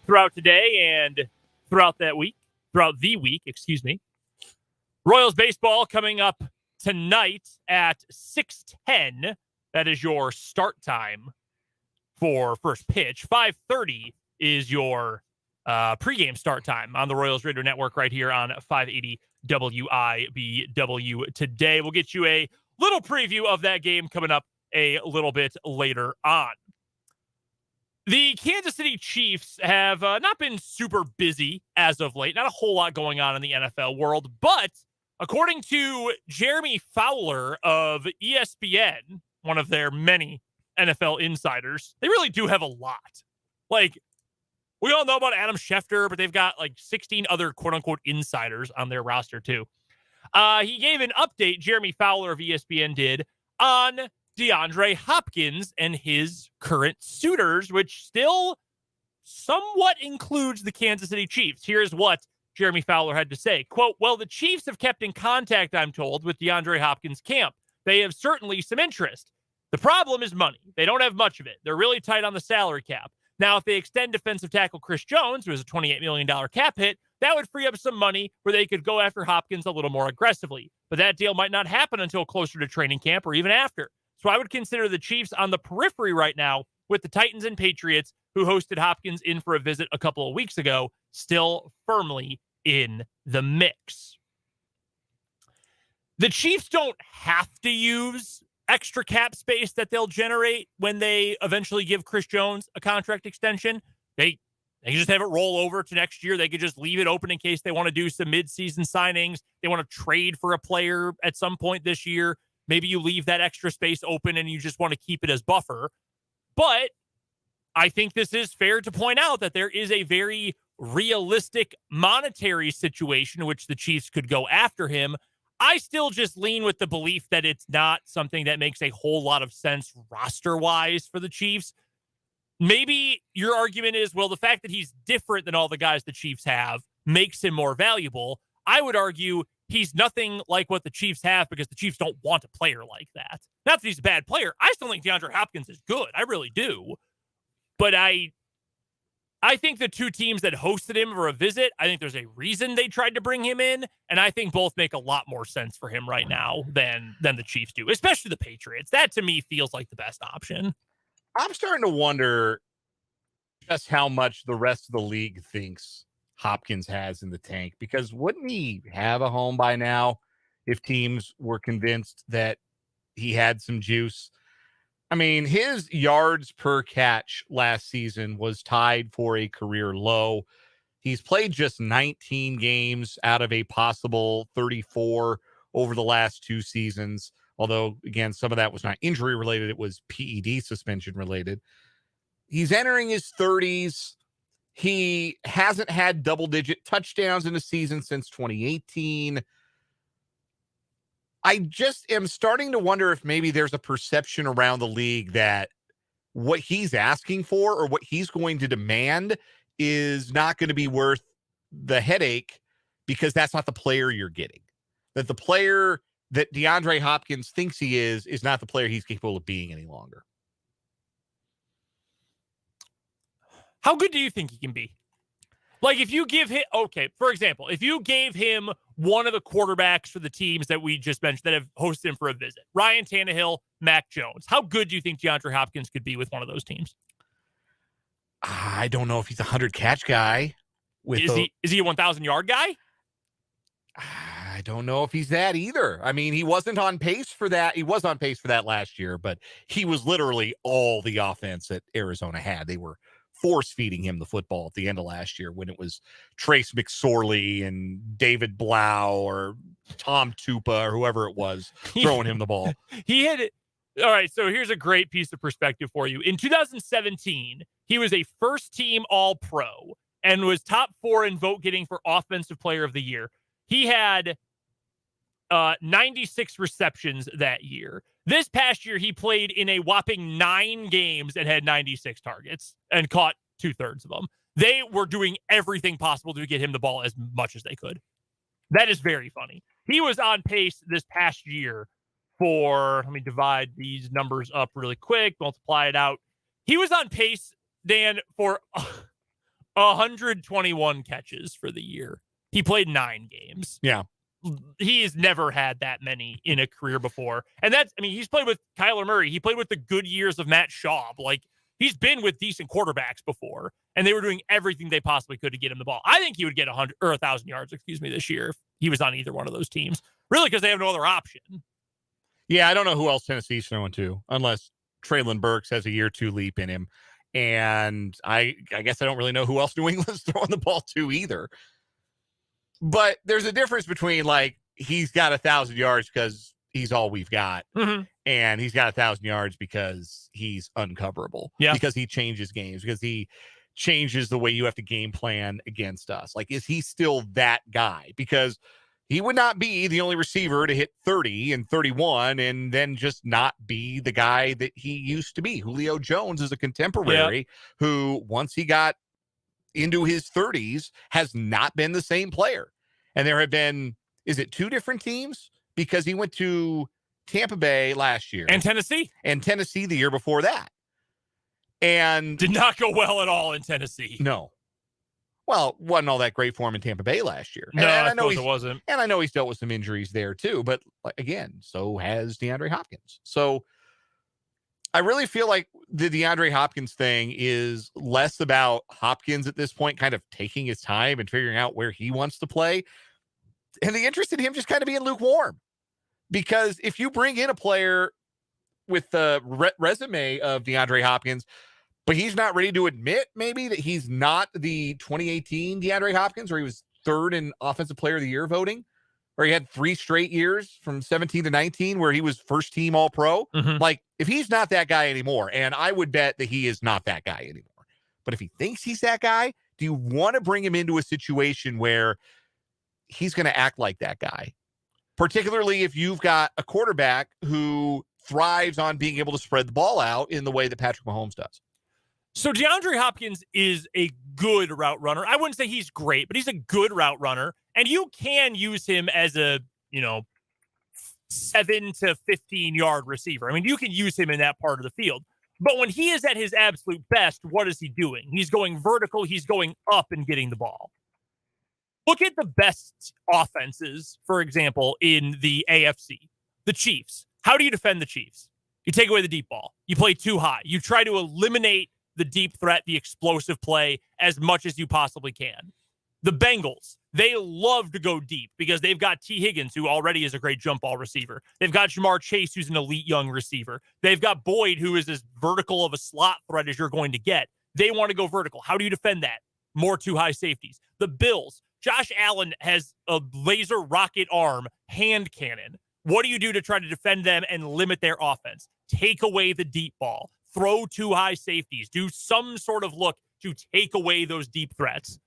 throughout today and throughout the week. Royals baseball coming up tonight at 6:10. That is your start time for first pitch. 5:30 is your pregame start time on the Royals Radio Network right here on 580 WIBW today. We'll get you a little preview of that game coming up a little bit later on. The Kansas City Chiefs have not been super busy as of late. Not a whole lot going on in the NFL world, but according to Jeremy Fowler of ESPN, one of their many NFL insiders, they really do have a lot. Like, we all know about Adam Schefter, but they've got like 16 other quote-unquote insiders on their roster too. He gave an update, Jeremy Fowler of ESPN did, on DeAndre Hopkins and his current suitors, which still somewhat includes the Kansas City Chiefs. Here's what Jeremy Fowler had to say. Quote, well, the Chiefs have kept in contact, I'm told, with DeAndre Hopkins' camp. They have certainly some interest. The problem is money. They don't have much of it. They're really tight on the salary cap. Now, if they extend defensive tackle Chris Jones, who has a $28 million cap hit, that would free up some money where they could go after Hopkins a little more aggressively. But that deal might not happen until closer to training camp or even after. So I would consider the Chiefs on the periphery right now with the Titans and Patriots, who hosted Hopkins in for a visit a couple of weeks ago, still firmly in the mix. The Chiefs don't have to use extra cap space that they'll generate when they eventually give Chris Jones a contract extension. They can just have it roll over to next year. They could just leave it open in case they want to do some midseason signings. They want to trade for a player at some point this year. Maybe you leave that extra space open and you just want to keep it as buffer. But I think this is fair to point out that there is a very realistic monetary situation in which the Chiefs could go after him. I still just lean with the belief that it's not something that makes a whole lot of sense roster-wise for the Chiefs. Maybe your argument is, well, the fact that he's different than all the guys the Chiefs have makes him more valuable. I would argue he's nothing like what the Chiefs have because the Chiefs don't want a player like that. Not that he's a bad player. I still think DeAndre Hopkins is good. I really do. But I think the two teams that hosted him for a visit, I think there's a reason they tried to bring him in, and I think both make a lot more sense for him right now than the Chiefs do, especially the Patriots. That, to me, feels like the best option. I'm starting to wonder just how much the rest of the league thinks Hopkins has in the tank, because wouldn't he have a home by now if teams were convinced that he had some juice? I mean, his yards per catch last season was tied for a career low. He's played just 19 games out of a possible 34 over the last two seasons. Although, again, some of that was not injury related. It was PED suspension related. He's entering his 30s. He hasn't had double-digit touchdowns in a season since 2018. I just am starting to wonder if maybe there's a perception around the league that what he's asking for or what he's going to demand is not going to be worth the headache because that's not the player you're getting. That the player that DeAndre Hopkins thinks he is not the player he's capable of being any longer. How good do you think he can be? Like, if you give him, okay, for example, if you gave him one of the quarterbacks for the teams that we just mentioned that have hosted him for a visit, Ryan Tannehill, Mac Jones, how good do you think DeAndre Hopkins could be with one of those teams? I don't know if he's a 100-catch guy. Is he a 1,000-yard guy? I don't know if he's that either. I mean, he wasn't on pace for that. He was on pace for that last year, but he was literally all the offense that Arizona had. They were force-feeding him the football at the end of last year when it was Trace McSorley and David Blau or Tom Tupa or whoever it was throwing him the ball. He had it. All right, so here's a great piece of perspective for you. In 2017, he was a first-team All-Pro and was top 4 in vote getting for Offensive Player of the Year. He had 96 receptions that year. This past year, he played in a whopping 9 games and had 96 targets and caught 2/3 of them. They were doing everything possible to get him the ball as much as they could. That is very funny. He was on pace this past year let me divide these numbers up really quick, multiply it out. He was on pace, Dan, for 121 catches for the year. He played 9 games. Yeah. He has never had that many in a career before. And he's played with Kyler Murray. He played with the good years of Matt Schaub. Like, he's been with decent quarterbacks before, and they were doing everything they possibly could to get him the ball. I think he would get 1,000 yards, this year if he was on either one of those teams. Really, because they have no other option. Yeah, I don't know who else Tennessee's throwing to, unless Traylon Burks has a year 2 leap in him. And I guess I don't really know who else New England's throwing the ball to either. But there's a difference between, like, he's got 1,000 yards because he's all we've got, and he's got 1,000 yards because he's uncoverable. Yeah. Because he changes games, because he changes the way you have to game plan against us. Like, is he still that guy? Because he would not be the only receiver to hit 30 and 31 and then just not be the guy that he used to be. Julio Jones is a contemporary who, once he got into his 30s, has not been the same player. And there have been, is it 2 different teams? Because he went to Tampa Bay last year. And Tennessee the year before that. And did not go well at all in Tennessee. No. Well, wasn't all that great for him in Tampa Bay last year. No, I know it wasn't. And I know he's dealt with some injuries there too. But again, so has DeAndre Hopkins. So I really feel like the DeAndre Hopkins thing is less about Hopkins at this point, kind of taking his time and figuring out where he wants to play, and the interest in him just kind of being lukewarm. Because if you bring in a player with the resume of DeAndre Hopkins, but he's not ready to admit maybe that he's not the 2018 DeAndre Hopkins, where he was 3rd in Offensive Player of the Year voting, or he had 3 straight years from 17 to 19 where he was first team All-Pro. Like, if he's not that guy anymore, and I would bet that he is not that guy anymore, but if he thinks he's that guy, do you want to bring him into a situation where he's going to act like that guy? Particularly if you've got a quarterback who thrives on being able to spread the ball out in the way that Patrick Mahomes does. So DeAndre Hopkins is a good route runner. I wouldn't say he's great, but he's a good route runner. And you can use him as a, 7 to 15 yard receiver. I mean, you can use him in that part of the field. But when he is at his absolute best, what is he doing? He's going vertical. He's going up and getting the ball. Look at the best offenses, for example, in the AFC. The Chiefs. How do you defend the Chiefs? You take away the deep ball. You play too high. You try to eliminate the deep threat, the explosive play, as much as you possibly can. The Bengals, they love to go deep because they've got T. Higgins, who already is a great jump ball receiver. They've got Jamar Chase, who's an elite young receiver. They've got Boyd, who is as vertical of a slot threat as you're going to get. They want to go vertical. How do you defend that? More too high safeties. The Bills, Josh Allen has a laser rocket arm hand cannon. What do you do to try to defend them and limit their offense? Take away the deep ball. Throw too high safeties. Do some sort of look to take away those deep threats.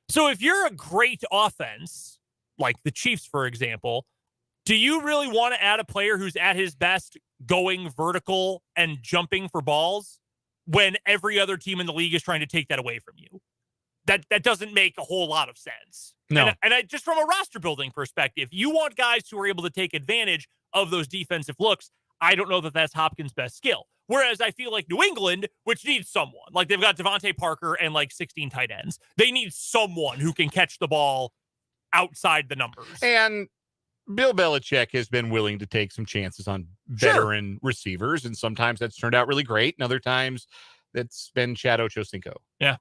So if you're a great offense, like the Chiefs, for example, do you really want to add a player who's at his best going vertical and jumping for balls when every other team in the league is trying to take that away from you? That doesn't make a whole lot of sense. No. And I just from a roster building perspective, you want guys who are able to take advantage of those defensive looks. I don't know that that's Hopkins' best skill. Whereas I feel like New England, which needs someone, like they've got Devontae Parker and like 16 tight ends. They need someone who can catch the ball outside the numbers. And Bill Belichick has been willing to take some chances on veteran receivers, and sometimes that's turned out really great, and other times that's been Chad Ochocinco. Yeah.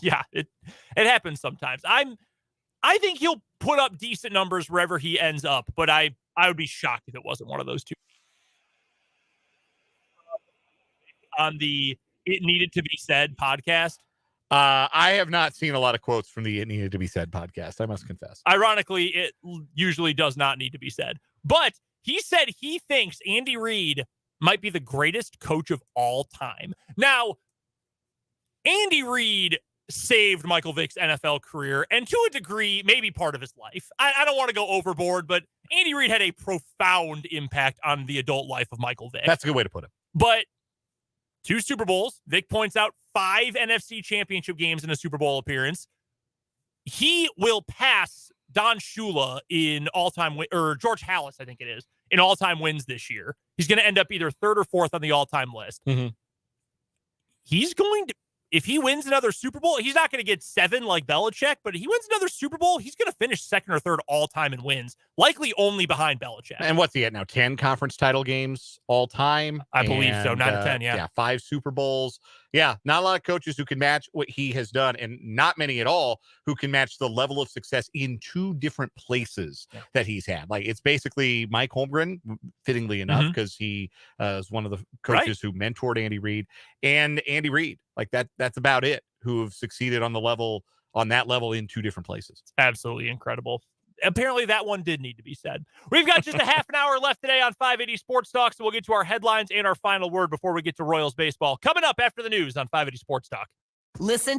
Yeah, it happens sometimes. I think he'll put up decent numbers wherever he ends up, but I would be shocked if it wasn't one of those two. On the It Needed to Be Said podcast. I have not seen a lot of quotes from the It Needed to Be Said podcast, I must confess. Ironically, it usually does not need to be said. But he said he thinks Andy Reid might be the greatest coach of all time. Now, Andy Reid saved Michael Vick's NFL career, and to a degree, maybe part of his life. I don't want to go overboard, but Andy Reid had a profound impact on the adult life of Michael Vick. That's a good way to put it. But 2 Super Bowls, Vick points out 5 NFC championship games in a Super Bowl appearance. He will pass Don Shula in all-time, or George Halas, I think it is, in all-time wins this year. He's going to end up either third or fourth on the all-time list. Mhm. He's going to, if he wins another Super Bowl, he's not going to get 7 like Belichick, but if he wins another Super Bowl, he's going to finish second or third all-time in wins, likely only behind Belichick. And what's he at now? 10 conference title games all time? I believe so. 9 to 10, yeah. Yeah, 5 Super Bowls. Yeah, not a lot of coaches who can match what he has done, and not many at all who can match the level of success in 2 different places that he's had. Like, it's basically Mike Holmgren, fittingly enough, because he is one of the coaches who mentored Andy Reid, and Andy Reid. Like, that's about it, who have succeeded on that level in 2 different places. Absolutely incredible. Apparently that one did need to be said. We've got just a half an hour left today on 580 Sports Talk, so we'll get to our headlines and our final word before we get to Royals baseball. Coming up after the news on 580 Sports Talk. Listen.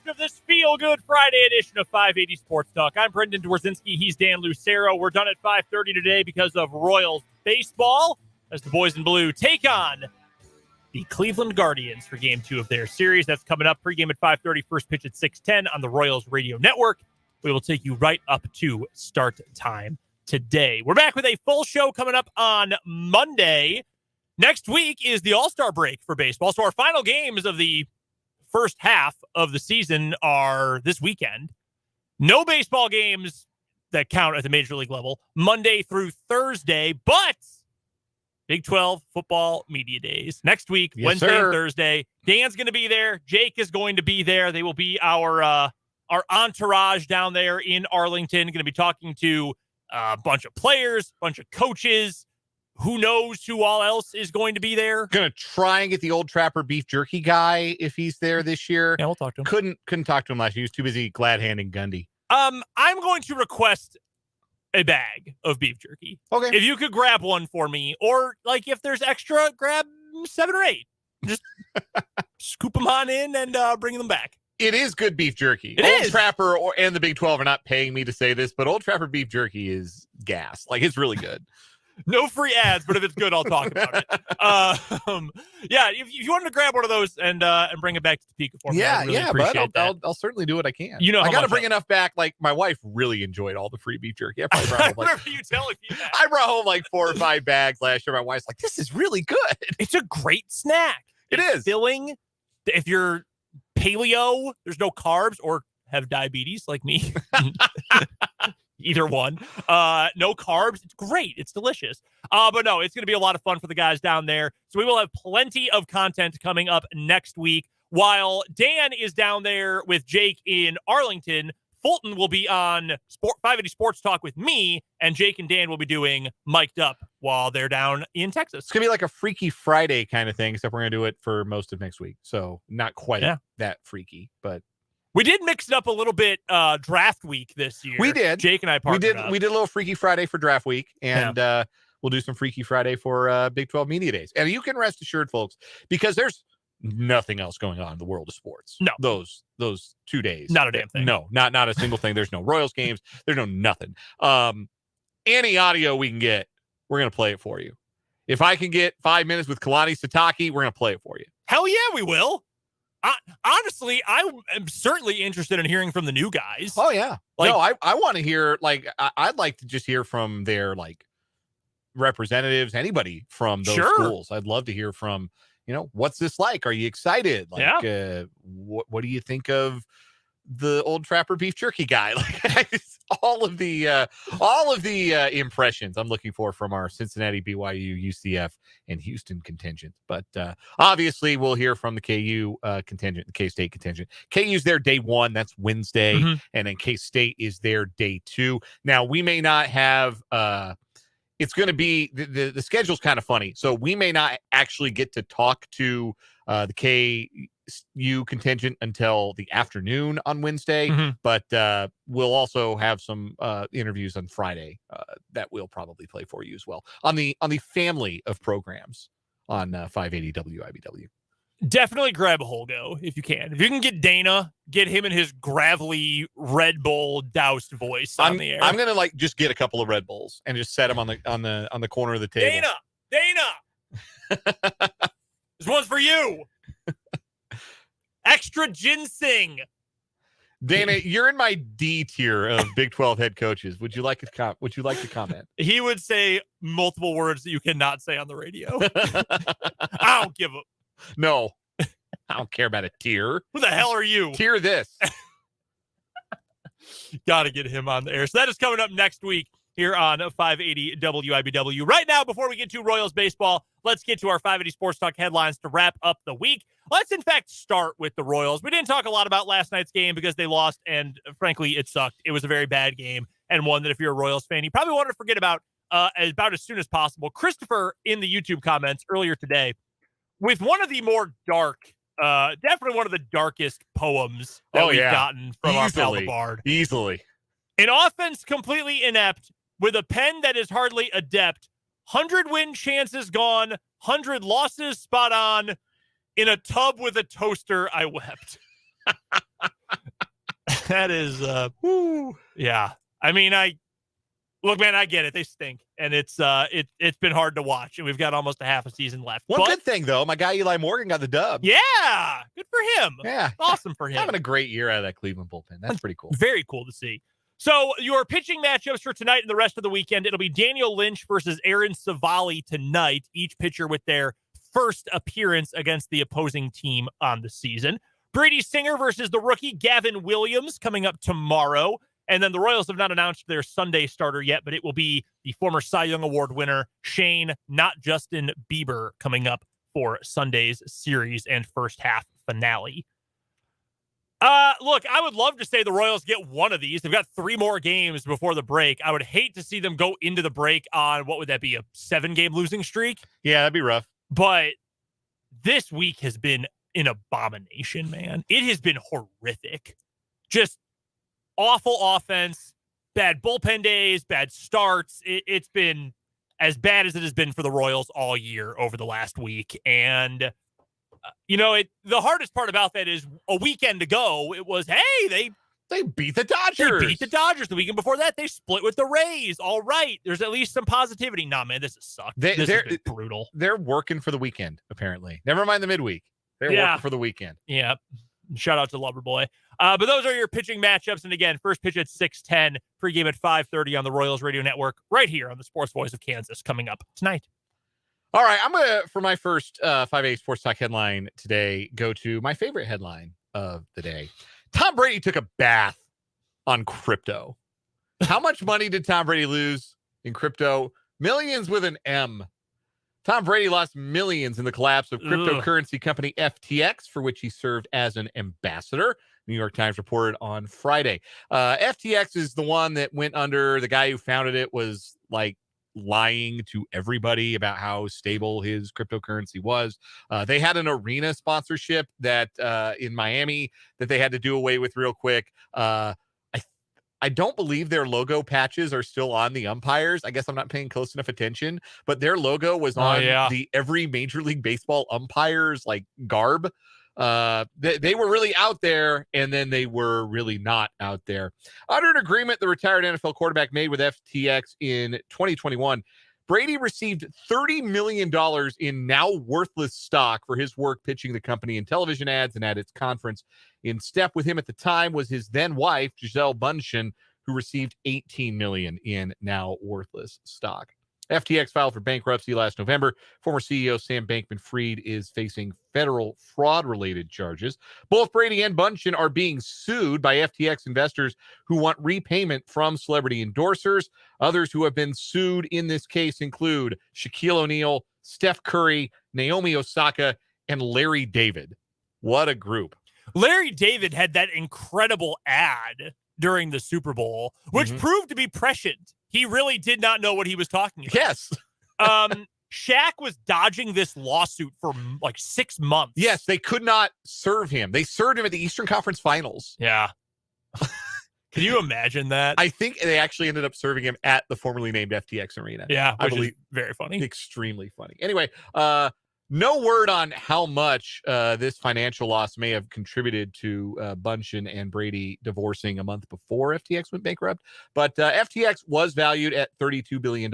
of this feel-good Friday edition of 580 Sports Talk. I'm Brendan Dworzinski. He's Dan Lucero. We're done at 5:30 today because of Royals baseball as the boys in blue take on the Cleveland Guardians for Game 2 of their series. That's coming up. Pregame at 5:30, first pitch at 6:10 on the Royals Radio Network. We will take you right up to start time today. We're back with a full show coming up on Monday. Next week is the All-Star break for baseball, so our final games of the first half of the season are this weekend. No baseball games that count at the major league level Monday through Thursday, but Big 12 football media days next week, Yes, Wednesday sir. and Thursday. Dan's going to be there. Jake is going to be there. They will be our entourage down there in Arlington. Going to be talking to a bunch of players, a bunch of coaches. Who knows who all else is going to be there? Gonna try and get the Old Trapper beef jerky guy if he's there this year. Yeah, we'll talk to him. Couldn't talk to him last year. He was too busy glad handing Gundy. I'm going to request a bag of beef jerky. Okay. If you could grab one for me, or like if there's extra, grab 7 or 8. Just scoop them on in and bring them back. It is good beef jerky. It Old is. Trapper and the Big 12 are not paying me to say this, but Old Trapper beef jerky is gas. Like, it's really good. No free ads, but if it's good, I'll talk about it. Yeah, if you wanted to grab one of those and bring it back to Topeka for me, I really appreciate that. I'll certainly do what I can. You know, I how got to much bring enough back. Like, my wife really enjoyed all the free beef jerky. I probably brought I home like, remember you telling me that. I brought home like 4 or 5 bags last year. My wife's like, this is really good. It's a great snack. It It's is. filling. If you're paleo, there's no carbs, or have diabetes like me. Either one. No carbs. It's great. It's delicious. But no, it's going to be a lot of fun for the guys down there. So we will have plenty of content coming up next week. While Dan is down there with Jake in Arlington, Fulton will be on 580 Sports Talk with me, and Jake and Dan will be doing Mic'd Up while they're down in Texas. It's going to be like a Freaky Friday kind of thing, except we're going to do it for most of next week. So not quite that freaky, but We did mix it up a little bit draft week this year. We did. Jake and I partnered up. We did a little Freaky Friday for draft week, and we'll do some Freaky Friday for Big 12 Media Days. And you can rest assured, folks, because there's nothing else going on in the world of sports. No. Those 2 days. Not a damn thing. No, not a single thing. There's no Royals games. There's no nothing. Any audio we can get, we're going to play it for you. If I can get 5 minutes with Kalani Sataki, we're going to play it for you. Hell yeah, we will. Honestly, I am certainly interested in hearing from the new guys. Oh, yeah. Like- No, I want to hear, like, I'd like to just hear from their, like, representatives, anybody from those Sure. schools. I'd love to hear from, what's this like? Are you excited? Like, what do you think of the Old Trapper beef jerky guy? Like, all of the impressions I'm looking for from our Cincinnati, BYU, UCF, and Houston contingent. But obviously, we'll hear from the KU contingent, the K-State contingent. KU's there day 1. That's Wednesday. Mm-hmm. And then K-State is there day 2. Now, we may not have it's going to be the schedule's kind of funny. So we may not actually get to talk to the KU contingent until the afternoon on Wednesday, but we'll also have some interviews on Friday that we'll probably play for you as well on the family of programs on 580 WIBW. Definitely grab a Holgo if you can. If you can get Dana, get him in his gravelly Red Bull doused voice on the air. I'm gonna just get a couple of Red Bulls and just set them on the corner of the table. Dana, this one's for you. Extra ginseng. Dana, you're in my D tier of Big 12 head coaches. Would you like to comment? He would say multiple words that you cannot say on the radio. I don't give a. No, I don't care about a tier. Who the hell are you? Tier this. Got to get him on the air. So that is coming up next week here on 580 WIBW. Right now, before we get to Royals baseball, let's get to our 580 Sports Talk headlines to wrap up the week. Let's, in fact, start with the Royals. We didn't talk a lot about last night's game because they lost, and frankly, it sucked. It was a very bad game, and one that if you're a Royals fan, you probably wanted to forget about as soon as possible. Christopher, in the YouTube comments earlier today, with one of the more dark, definitely one of the darkest poems that we've gotten from our pal the Bard. Easily. An offense completely inept with a pen that is hardly adept. 100 win chances gone. 100 losses spot on. In a tub with a toaster, I wept. That is, yeah. I mean, look, man, I get it. They stink, and it's been hard to watch, and we've got almost a half a season left. One good thing, though, my guy Eli Morgan got the dub. Yeah, good for him. Yeah. Awesome for him. Having a great year out of that Cleveland bullpen. That's pretty cool. Very cool to see. So your pitching matchups for tonight and the rest of the weekend, it'll be Daniel Lynch versus Aaron Savali tonight, each pitcher with their first appearance against the opposing team on the season. Brady Singer versus the rookie Gavin Williams coming up tomorrow. And then the Royals have not announced their Sunday starter yet, but it will be the former Cy Young Award winner, Shane, not Justin Bieber, coming up for Sunday's series and first half finale. Look, I would love to say the Royals get one of these. They've got 3 more games before the break. I would hate to see them go into the break on, what would that be, a 7-game losing streak? Yeah, that'd be rough. But this week has been an abomination, man. It has been horrific. Just awful offense, bad bullpen days, bad starts. It's been as bad as it has been for the Royals all year over the last week. And, the hardest part about that is a weekend ago, it was, hey, they beat the Dodgers. They beat the Dodgers. The weekend before that, they split with the Rays. All right. There's at least some positivity. Nah, man, this has sucked. This has been brutal. They're working for the weekend, apparently. Never mind the midweek. They're working for the weekend. Yeah. Shout out to Loverboy. But those are your pitching matchups. And again, first pitch at 6:10, pregame at 5:30 on the Royals Radio Network, right here on the Sports Voice of Kansas, coming up tonight. All right, I'm going to, for my first 5A Sports Talk headline today, go to my favorite headline of the day. Tom Brady took a bath on crypto. How much money did Tom Brady lose in crypto? Millions with an M. Tom Brady lost millions in the collapse of cryptocurrency company FTX, for which he served as an ambassador. New York Times reported on Friday. FTX is the one that went under. The guy who founded it was lying to everybody about how stable his cryptocurrency was. They had an arena sponsorship that in Miami that they had to do away with real quick. I don't believe their logo patches are still on the umpires. I guess I'm not paying close enough attention, but their logo was on the every Major League Baseball umpires garb. They were really out there, and then they were really not out there. Under an agreement the retired NFL quarterback made with FTX in 2021, Brady received $30 million in now worthless stock for his work pitching the company in television ads and at its conference. In step with him at the time was his then wife, Gisele Bundchen, who received $18 million in now worthless stock. FTX filed for bankruptcy last November. Former CEO Sam Bankman-Fried is facing federal fraud-related charges. Both Brady and Bundchen are being sued by FTX investors who want repayment from celebrity endorsers. Others who have been sued in this case include Shaquille O'Neal, Steph Curry, Naomi Osaka, and Larry David. What a group. Larry David had that incredible ad during the Super Bowl, which proved to be prescient. He really did not know what he was talking about. Yes. Shaq was dodging this lawsuit for 6 months. Yes, they could not serve him. They served him at the Eastern Conference Finals. Yeah. Can you imagine that? I think they actually ended up serving him at the formerly named FTX Arena. Yeah, I believe. Very funny. Extremely funny. Anyway, no word on how much this financial loss may have contributed to Bundchen and Brady divorcing a month before FTX went bankrupt. But FTX was valued at $32 billion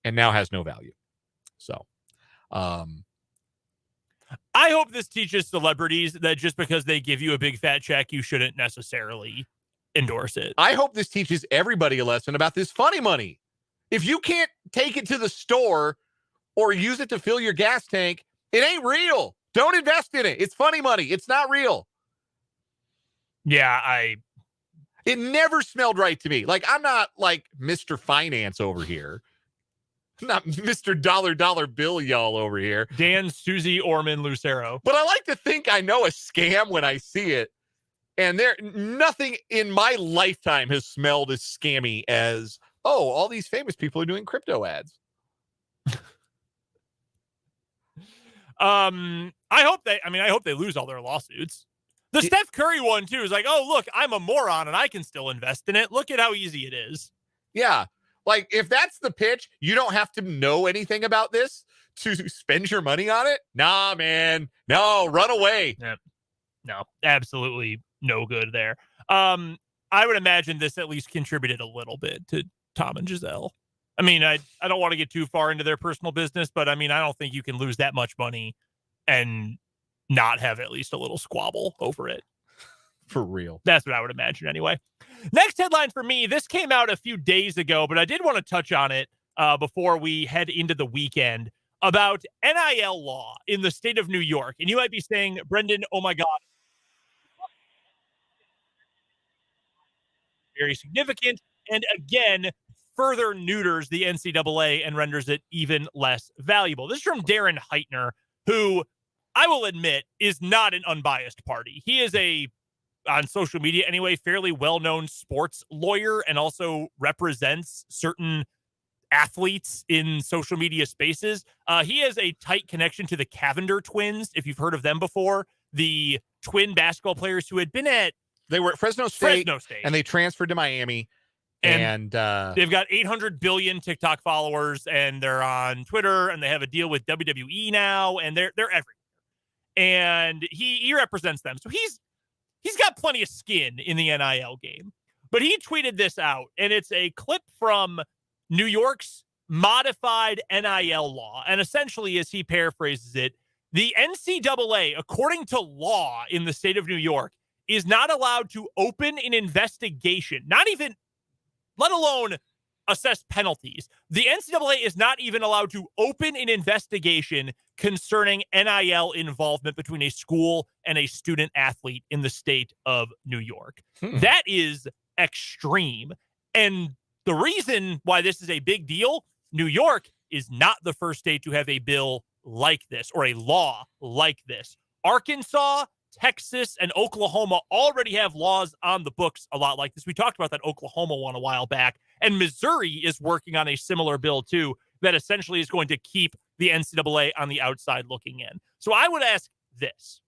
and now has no value. So I hope this teaches celebrities that just because they give you a big fat check, you shouldn't necessarily endorse it. I hope this teaches everybody a lesson about this funny money. If you can't take it to the store or use it to fill your gas tank, it ain't real. Don't invest in it. It's funny money. It's not real. Yeah, it never smelled right to me. I'm not Mr. Finance over here. Not Mr. Dollar Bill y'all over here. Dan, Susie, Orman, Lucero. But I like to think I know a scam when I see it. And nothing in my lifetime has smelled as scammy as, all these famous people are doing crypto ads. I hope they lose all their lawsuits. The Steph Curry one too is look, I'm a moron and I can still invest in it. Look at how easy it is. Yeah. If that's the pitch, you don't have to know anything about this to spend your money on it. Nah, man. No, run away. Yep. No, absolutely no good there. I would imagine this at least contributed a little bit to Tom and Giselle. I mean, I don't want to get too far into their personal business, but I mean, I don't think you can lose that much money and not have at least a little squabble over it. For real. That's what I would imagine anyway. Next headline for me, this came out a few days ago, but I did want to touch on it before we head into the weekend about NIL law in the state of New York. And you might be saying, Brendan, oh my God. Very significant. And again, further neuters the NCAA and renders it even less valuable. This is from Darren Heitner, who I will admit is not an unbiased party. He is on social media anyway, fairly well-known sports lawyer and also represents certain athletes in social media spaces. He has a tight connection to the Cavender twins, if you've heard of them before, the twin basketball players who had been they were at Fresno State, and they transferred to Miami. And they've got 800 billion TikTok followers, and they're on Twitter, and they have a deal with WWE now, and they're everywhere. And he represents them. So he's got plenty of skin in the NIL game. But he tweeted this out, and it's a clip from New York's modified NIL law. And essentially, as he paraphrases it, the NCAA, according to law in the state of New York, is not allowed to open an investigation, let alone assess penalties. The NCAA is not even allowed to open an investigation concerning NIL involvement between a school and a student athlete in the state of New York. That is extreme. And the reason why this is a big deal, New York is not the first state to have a bill like this or a law like this. Arkansas, Texas, and Oklahoma already have laws on the books a lot like this. We talked about that Oklahoma one a while back, and Missouri is working on a similar bill too that essentially is going to keep the NCAA on the outside looking in. So I would ask this.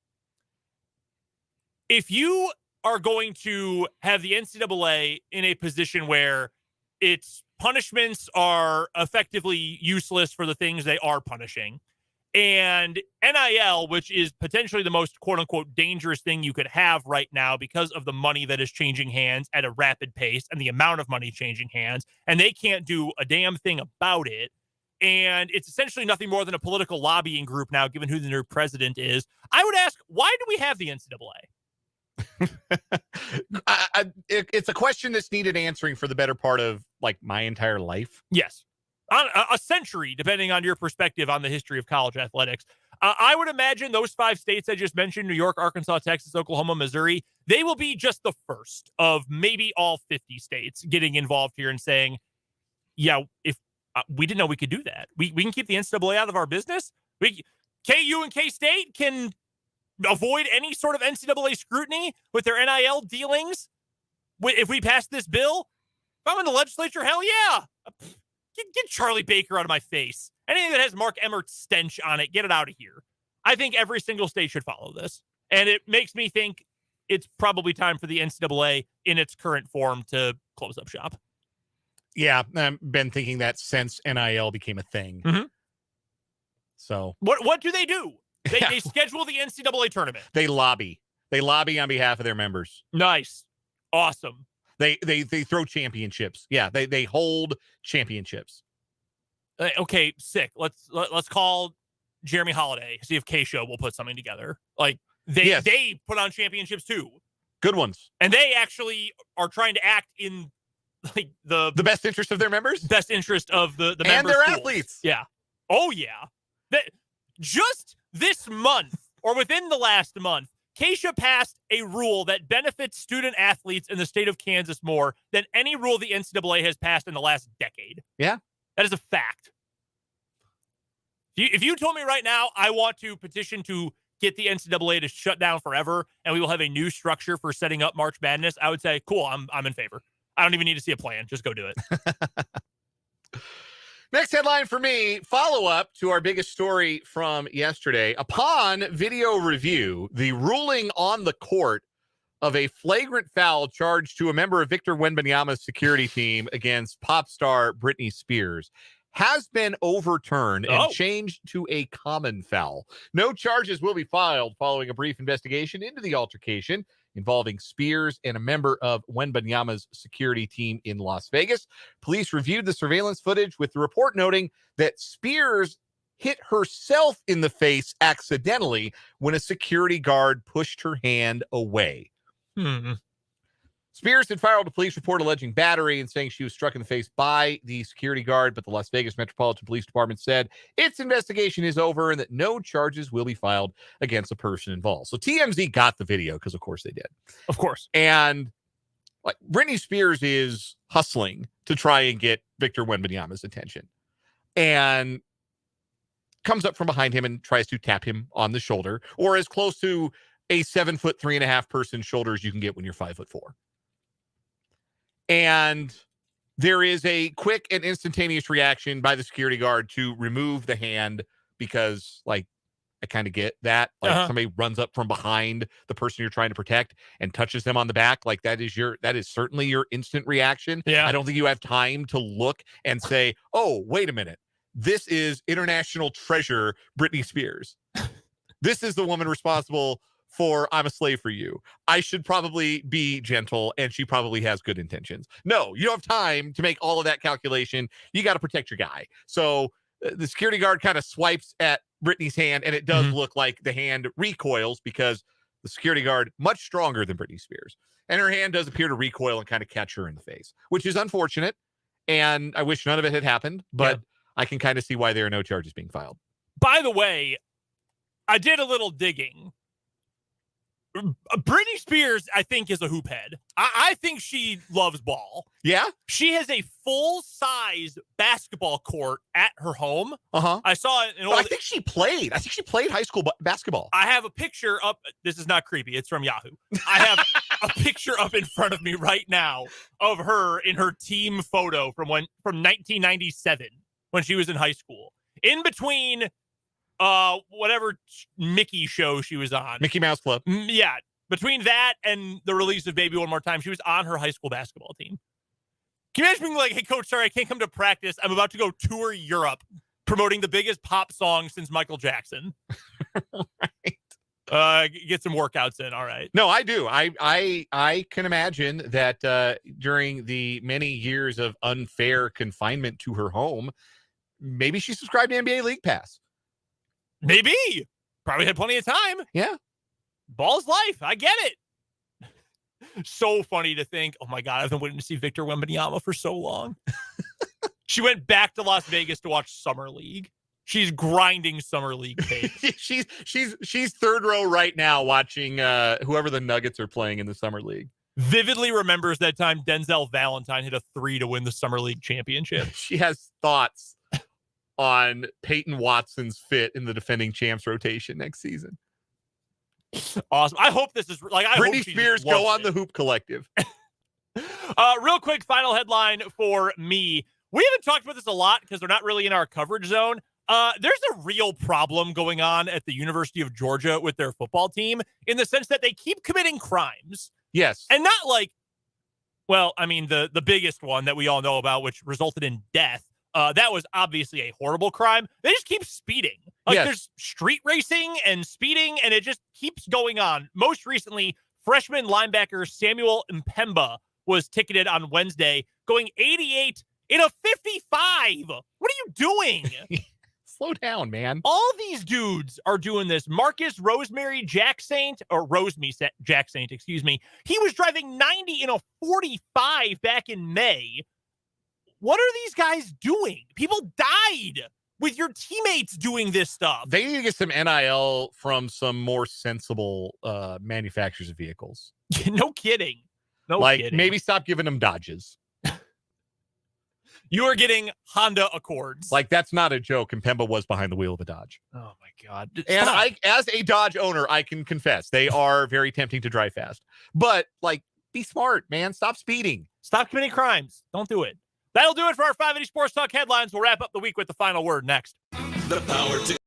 If you are going to have the NCAA in a position where its punishments are effectively useless for the things they are punishing, and NIL, which is potentially the most quote-unquote dangerous thing you could have right now because of the money that is changing hands at a rapid pace and the amount of money changing hands, and they can't do a damn thing about it. And it's essentially nothing more than a political lobbying group now, given who the new president is. I would ask, why do we have the NCAA? It's a question that's needed answering for the better part of like my entire life. Yes. On a century, depending on your perspective on the history of college athletics. I would imagine those 5 states I just mentioned, New York, Arkansas, Texas, Oklahoma, Missouri, they will be just the first of maybe all 50 states getting involved here and saying, yeah, if we didn't know we could do that. We can keep the NCAA out of our business. KU and K-State can avoid any sort of NCAA scrutiny with their NIL dealings. If we pass this bill, if I'm in the legislature, hell yeah. Get Charlie Baker out of my face. Anything that has Mark Emmert's stench on it, get it out of here. I think every single state should follow this. And it makes me think it's probably time for the NCAA in its current form to close up shop. Yeah, I've been thinking that since NIL became a thing. Mm-hmm. So what do? They schedule the NCAA tournament. They lobby on behalf of their members. Nice. Awesome. They throw championships. Yeah, they hold championships. Okay, sick. Let's call Jeremy Holiday, see if K-Show will put something together. Like they put on championships too. Good ones. And they actually are trying to act in like the best interest of their members, best interest of the members and their schools. athletes. Yeah. Oh yeah. That just this month or within the last month, Keisha passed a rule that benefits student athletes in the state of Kansas more than any rule the NCAA has passed in the last decade. Yeah. That is a fact. If you told me right now, I want to petition to get the NCAA to shut down forever and we will have a new structure for setting up March Madness, I would say, cool, I'm in favor. I don't even need to see a plan. Just go do it. Next headline for me, follow-up to our biggest story from yesterday. Upon video review, the ruling on the court of a flagrant foul charged to a member of Victor Wembanyama's security team against pop star Britney Spears has been overturned and changed to a common foul. No charges will be filed following a brief investigation into the altercation. involving Spears and a member of Wembanyama's security team in Las Vegas. Police reviewed the surveillance footage with the report noting that Spears hit herself in the face accidentally when a security guard pushed her hand away. Spears had filed a police report alleging battery and saying she was struck in the face by the security guard, but the Las Vegas Metropolitan Police Department said its investigation is over and that no charges will be filed against the person involved. So TMZ got the video because, of course, they did. Of course. And like Britney Spears is hustling to try and get Victor Wembanyama's attention and comes up from behind him and tries to tap him on the shoulder, or as close to a 7'3.5" person shoulder as you can get when you're 5'4". And there is a quick and instantaneous reaction by the security guard to remove the hand because, like, I kind of get that. Like, somebody runs up from behind the person you're trying to protect and touches them on the back. Like, that is certainly your instant reaction. Yeah. I don't think you have time to look and say, oh, wait a minute. This is international treasure Britney Spears. This is the woman responsible for I'm a slave for you. I should probably be gentle, and she probably has good intentions. No, you don't have time to make all of that calculation. You got to protect your guy. So the security guard kind of swipes at Britney's hand, and it does look like the hand recoils because the security guard much stronger than Britney Spears. And her hand does appear to recoil and kind of catch her in the face, which is unfortunate. And I wish none of it had happened, but I can kind of see why there are no charges being filed. By the way, I did a little digging. Britney Spears, I think, is a hoop head. I think she loves ball. Yeah? She has a full-size basketball court at her home. I saw it. I think she played. I think she played high school basketball. I have a picture up. This is not creepy. It's from Yahoo. I have a picture up in front of me right now of her in her team photo from 1997 when she was in high school. In between whatever Mickey show she was on. Mickey Mouse Club. Yeah. Between that and the release of Baby One More Time, she was on her high school basketball team. Can you imagine being like, hey, coach, sorry, I can't come to practice. I'm about to go tour Europe promoting the biggest pop song since Michael Jackson. Right. Get some workouts in. All right. No, I do. I can imagine that during the many years of unfair confinement to her home, maybe she subscribed to NBA League Pass. Maybe. Probably had plenty of time. Yeah. Ball's life. I get it. So funny to think, oh my God, I've been waiting to see Victor Wembanyama for so long. She went back to Las Vegas to watch Summer League. She's grinding Summer League tape. she's third row right now watching whoever the Nuggets are playing in the Summer League. Vividly remembers that time Denzel Valentine hit a 3 to win the Summer League championship. She has thoughts on Peyton Watson's fit in the defending champs rotation next season. Awesome. I hope this is like Britney Spears go on the Hoop Collective. Real quick final headline for me. We haven't talked about this a lot because they're not really in our coverage zone. There's a real problem going on at the University of Georgia with their football team in the sense that they keep committing crimes. Yes. And not like, well, I mean, the biggest one that we all know about, which resulted in death. That was obviously a horrible crime. They just keep speeding. Like there's street racing and speeding, and it just keeps going on. Most recently, freshman linebacker Samuel Mpemba was ticketed on Wednesday, going 88 in a 55. What are you doing? Slow down, man. All these dudes are doing this. Marcus Rosemary Jacksaint, excuse me. He was driving 90 in a 45 back in May. What are these guys doing? People died with your teammates doing this stuff. They need to get some NIL from some more sensible manufacturers of vehicles. No kidding. Kidding. Maybe stop giving them Dodges. You are getting Honda Accords. Like, that's not a joke. And Pemba was behind the wheel of a Dodge. Oh, my God. And as a Dodge owner, I can confess they are very tempting to drive fast. But, like, be smart, man. Stop speeding. Stop committing crimes. Don't do it. That'll do it for our 580 Sports Talk headlines. We'll wrap up the week with the final word next. The Power to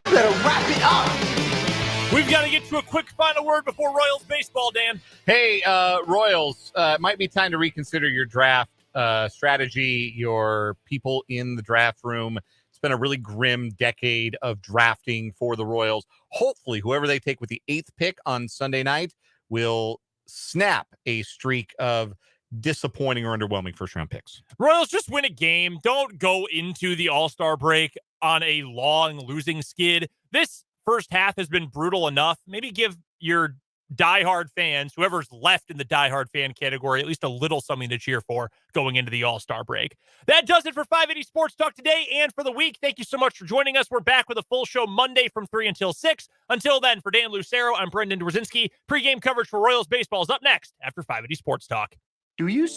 Better wrap it up. We've got to get to a quick final word before Royals baseball, Dan. Hey, Royals, it might be time to reconsider your draft strategy, your people in the draft room. It's been a really grim decade of drafting for the Royals. Hopefully, whoever they take with the 8th pick on Sunday night will snap a streak of disappointing or underwhelming first-round picks. Royals, just win a game. Don't go into the All-Star break on a long losing skid. This first half has been brutal enough. Maybe give your diehard fans, whoever's left in the diehard fan category, at least a little something to cheer for going into the All-Star break. That does it for 580 Sports Talk today and for the week. Thank you so much for joining us. We're back with a full show Monday from 3 until 6. Until then, for Dan Lucero, I'm Brendan Dworzinski. Pre-game coverage for Royals baseball is up next after 580 Sports Talk. Do you